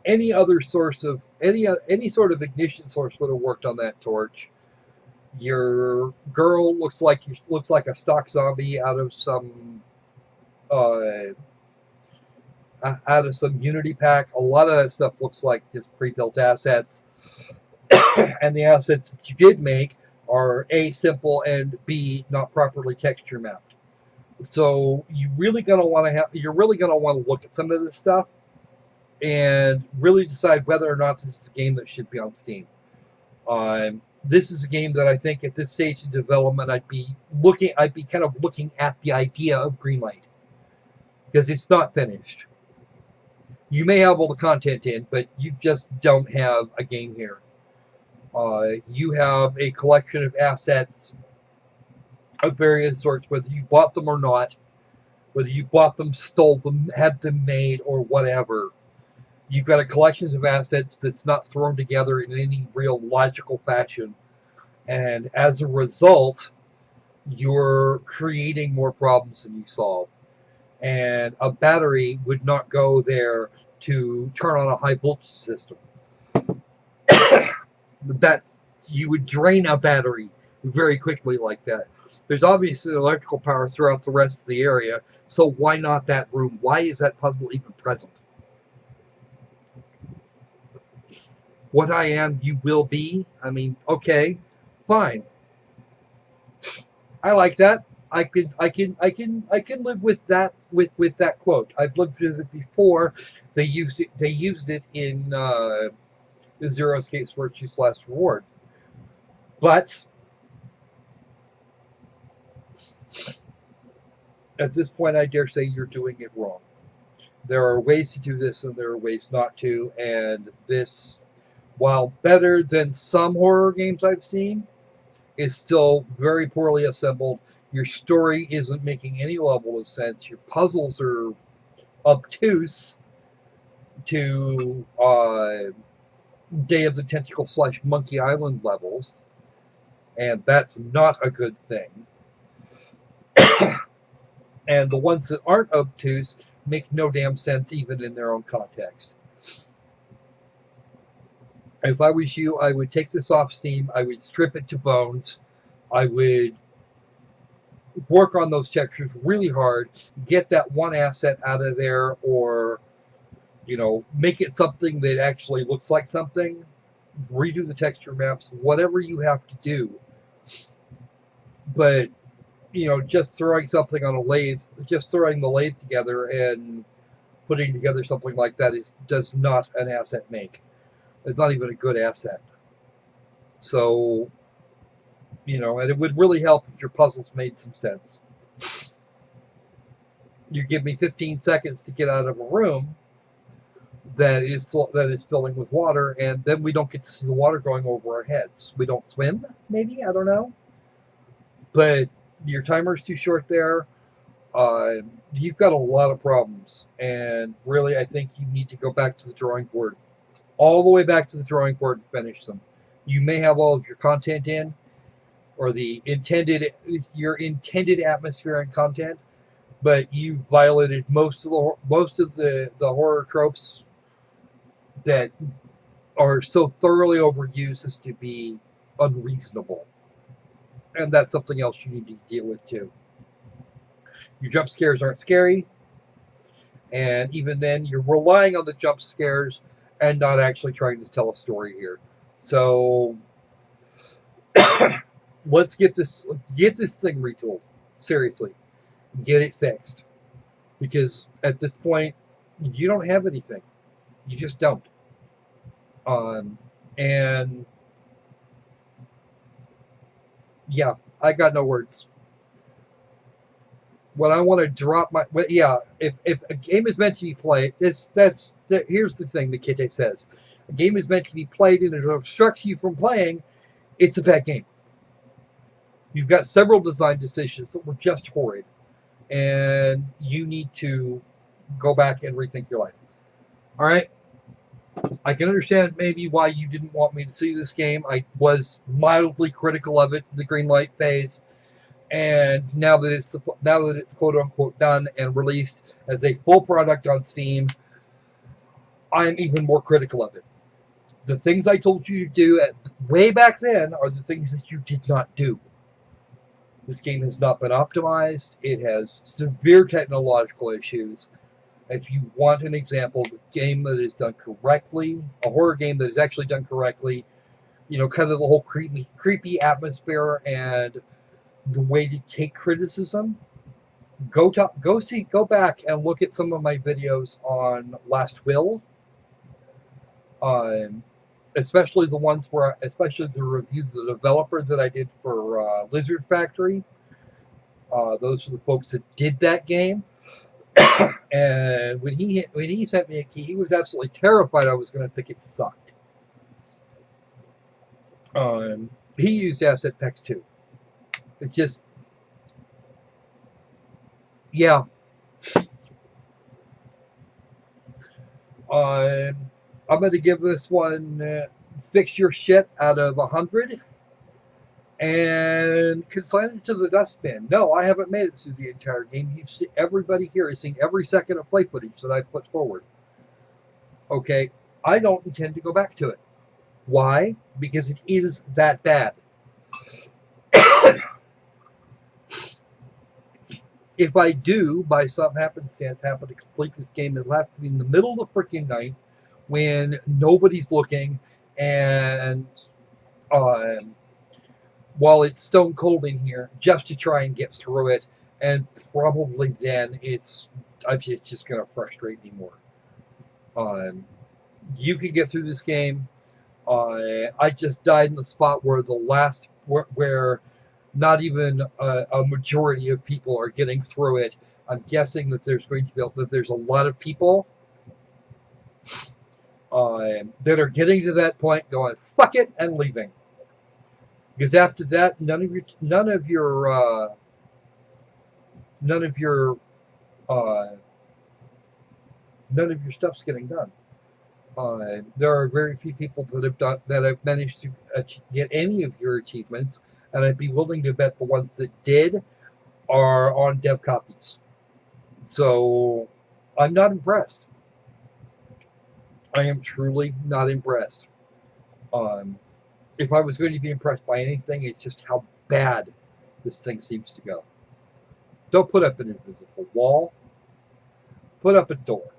any other source of any sort of ignition source would have worked on that torch. Your girl looks like a stock zombie uh, out of some Unity pack. A lot of that stuff looks like just pre-built assets, and the assets that you did make are A, simple, and B, not properly texture mapped. So you're really gonna want to look at some of this stuff and really decide whether or not this is a game that should be on Steam. This is a game that I think at this stage of development I'd be kind of looking at the idea of Greenlight because it's not finished. You may have all the content in, but you just don't have a game here. You have a collection of assets of various sorts, whether you bought them or not, whether you bought them, stole them, had them made, or whatever. You've got a collection of assets that's not thrown together in any real logical fashion. And as a result, you're creating more problems than you solve. And a battery would not go there to turn on a high voltage system. That you would drain a battery very quickly like that. There's obviously electrical power throughout the rest of the area, so why not that room? Why is that puzzle even present? What I am, you will be. I mean, okay, fine. I like that. I can live with that with that quote. I've lived with it before. They used it in the Zero Escape Virtue's Last Reward. But at this point, I dare say you're doing it wrong. There are ways to do this, and there are ways not to. And this, while better than some horror games I've seen, is still very poorly assembled. Your story isn't making any level of sense. Your puzzles are obtuse to Day of the Tentacle / Monkey Island levels, and that's not a good thing. And the ones that aren't obtuse make no damn sense even in their own context. If I was you, I would take this off Steam. I would strip it to bones. I would work on those textures really hard, get that one asset out of there, or make it something that actually looks like something. Redo the texture maps, whatever you have to do. But just throwing something on a lathe, just throwing the lathe together and putting together something like that does not an asset make. It's not even a good asset. So, and it would really help if your puzzles made some sense. You give me 15 seconds to get out of a room that is filling with water, and then we don't get to see the water going over our heads. We don't swim, maybe? I don't know. But your timer's too short there. You've got a lot of problems, and really, I think you need to go back to the drawing board, all the way back to the drawing board and finish them. You may have all of your content in, or your intended atmosphere and content, but you violated most of the horror tropes that are so thoroughly overused as to be unreasonable, and that's something else you need to deal with too. Your jump scares aren't scary, and even then, you're relying on the jump scares and not actually trying to tell a story here. So, Let's get this thing retooled. Seriously, get it fixed. Because at this point, you don't have anything. You just don't. Um, and yeah, I got no words. When I want to drop my, well, yeah, if a game is meant to be played, here's the thing. The Kite says, a game is meant to be played and it obstructs you from playing. It's a bad game. You've got several design decisions that were just horrid, and you need to go back and rethink your life. All right, I can understand maybe why you didn't want me to see this game. I was mildly critical of it in the green light phase, and now that it's quote unquote done and released as a full product on Steam, I'm even more critical of it. The things I told you to do way back then are the things that you did not do. This game has not been optimized. It has severe technological issues. If you want an example of a game that is done correctly, a horror game that is actually done correctly, kind of the whole creepy atmosphere and the way to take criticism, go back and look at some of my videos on Last Will, um, especially the review of the developer that I did for Lizard Factory. Those are the folks that did that game. And when he sent me a key, he was absolutely terrified I was going to think it sucked. He used asset packs too. It just, yeah. I'm going to give this one fix your shit out of 100 and consign it to the dustbin. No, I haven't made it through the entire game. Everybody here has seen every second of play footage that I've put forward. Okay, I don't intend to go back to it. Why? Because it is that bad. If I do, by some happenstance, happen to complete this game, it'll have to be in the middle of the freaking night when nobody's looking, and um, while it's stone cold in here, just to try and get through it. And probably then it's just going to frustrate me more. You can get through this game. I just died in the spot where not even a majority of people are getting through it. I'm guessing that there's a lot of people that are getting to that point, going fuck it and leaving. Because after that, none of your uh, none of your stuff's getting done. There are very few people that have managed to get any of your achievements, and I'd be willing to bet the ones that did are on dev copies. So I'm not impressed. I am truly not impressed. Um, if I was going to be impressed by anything, it's just how bad this thing seems to go. Don't put up an invisible wall. Put up a door.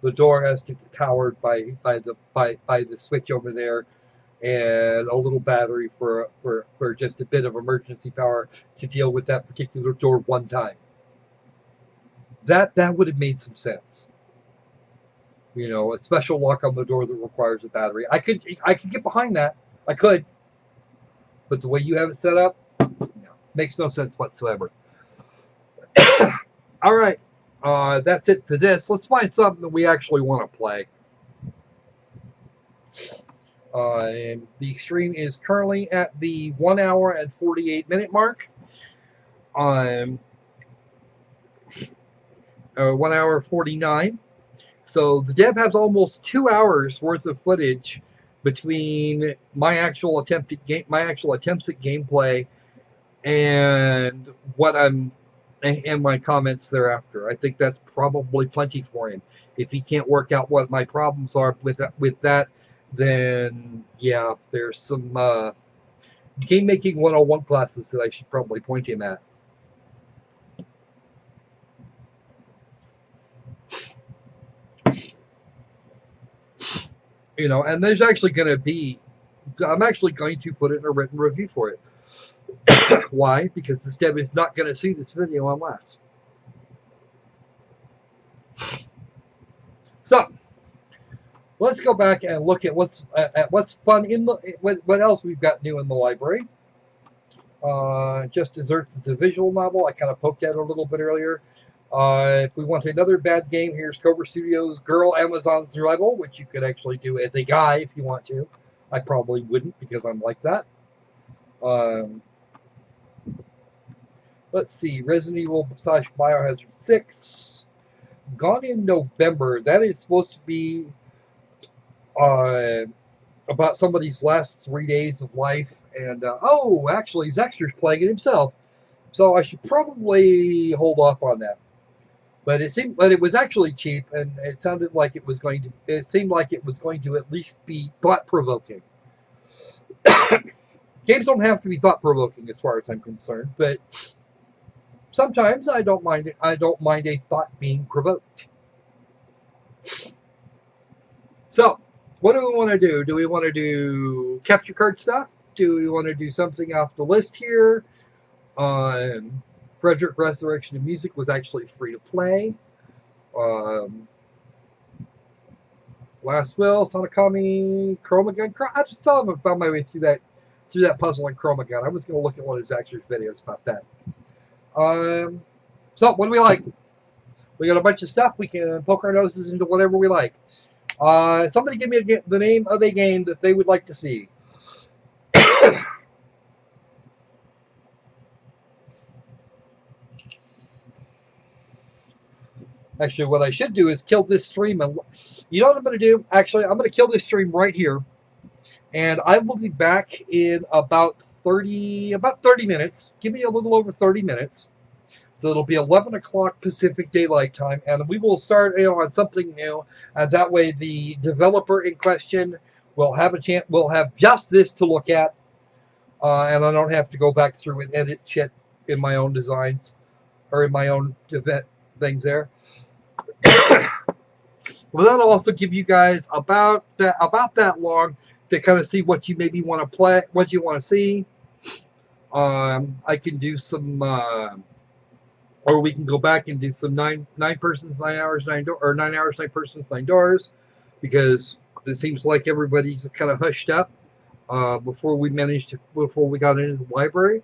The door has to be powered by the switch over there, and a little battery for just a bit of emergency power to deal with that particular door one time. That would have made some sense. A special lock on the door that requires a battery. I could get behind that. I could, but the way you have it set up, no, makes no sense whatsoever. All right, that's it for this. Let's find something that we actually want to play. And the stream is currently at the 1 hour and 48-minute mark. 1 hour 49. So the dev has almost 2 hours worth of footage between my actual attempts at gameplay and and my comments thereafter. I think that's probably plenty for him. If he can't work out what my problems are with that, then yeah, there's some game making 101 classes that I should probably point him at. And there's actually going to be I'm actually going to put in a written review for it. Why? Because this Deb is not going to see this video unless. So let's go back and look at what's fun in the what else we've got new in the library. Just Desserts is a visual novel. I kind of poked at it a little bit earlier. If we want another bad game, here's Cobra Studios' Girl Amazon Survival, which you could actually do as a guy if you want to. I probably wouldn't because I'm like that. Let's see, Resident Evil / Biohazard 6. Gone in November. That is supposed to be about somebody's last 3 days of life. And, actually, Zexter's playing it himself. So I should probably hold off on that. But it was actually cheap, and it sounded like it was going to. It seemed like it was going to at least be thought-provoking. Games don't have to be thought-provoking, as far as I'm concerned, but sometimes I don't mind it. I don't mind a thought being provoked. So, what do we want to do? Do we want to do capture card stuff? Do we want to do something off the list here? Frederick Resurrection of Music was actually free to play. Last Will, Sonokami, Chromagun. I just still haven't found my way through that puzzle in Chromagun. I was going to look at one of Zaxter's videos about that. So, what do we like? We got a bunch of stuff. We can poke our noses into whatever we like. Somebody give me the name of a game that they would like to see. Actually, what I should do is kill this stream. And you know what I'm going to do? Actually, I'm going to kill this stream right here. And I will be back in about 30 minutes. Give me a little over 30 minutes. So it'll be 11 o'clock Pacific Daylight Time. And we will start on something new. And that way the developer in question will have a chance. We'll have just this to look at. And I don't have to go back through and edit shit in my own designs. Or in my own things there. Well, that'll also give you guys about that long to kind of see what you maybe want to play, what you want to see. I can do some, or we can go back and do some 9 persons, 9 hours, 9 doors, or 9 hours, 9 persons, 9 doors, because it seems like everybody's kind of hushed up before we got into the library.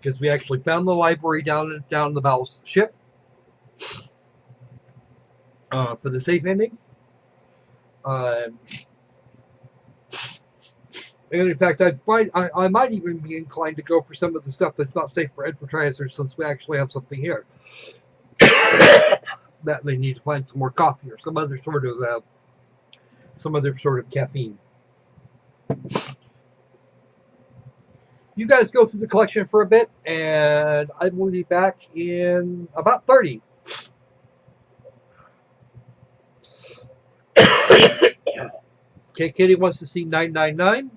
Because we actually found the library down the battleship for the safe ending. And in fact, I might even be inclined to go for some of the stuff that's not safe for advertisers, since we actually have something here. That they need to find some more coffee or some other sort of caffeine. You guys go through the collection for a bit, and I will be back in about 30. Okay, Kitty wants to see 999.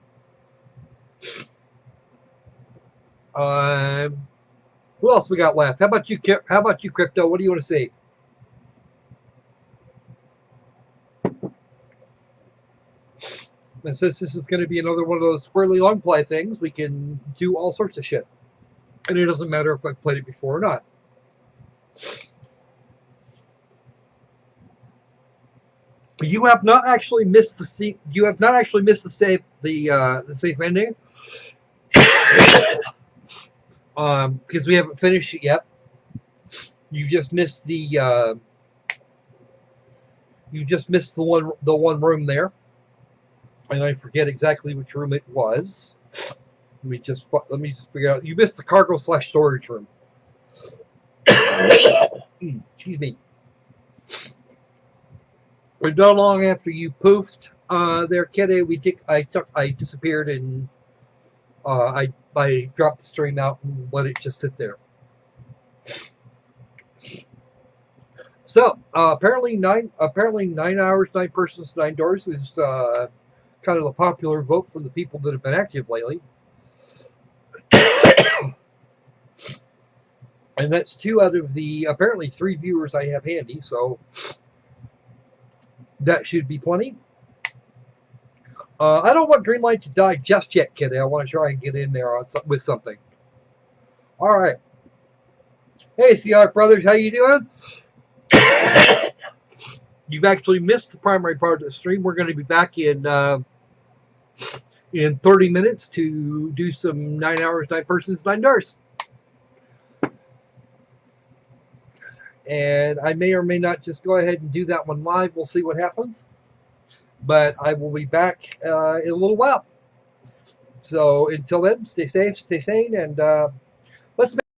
Who else we got left? How about you, Crypto? What do you want to see? And since this is going to be another one of those Squirrelly LongPlay things, we can do all sorts of shit. And it doesn't matter if I've played it before or not. You have not actually missed the safe ending. Because we haven't finished it yet. You just missed the one room there. And I forget exactly which room it was. Let me just figure out. You missed the cargo / storage room. Excuse me. And not long after you poofed there, Kitty, I disappeared and I dropped the stream out and let it just sit there. So apparently 9 hours, 9 persons, 9 doors is kind of the popular vote from the people that have been active lately. And that's 2 out of the apparently 3 viewers I have handy. So That should be plenty. I don't want green light to die just yet, kid. I want to try and get in there with something. All right. Hey, Seahawk Brothers, how you doing? You've actually missed the primary part of the stream. We're going to be back in 30 minutes to do some 9 hours, 9 persons, 9 doors. And I may or may not just go ahead and do that one live. We'll see what happens. But I will be back in a little while. So until then, stay safe, stay sane, and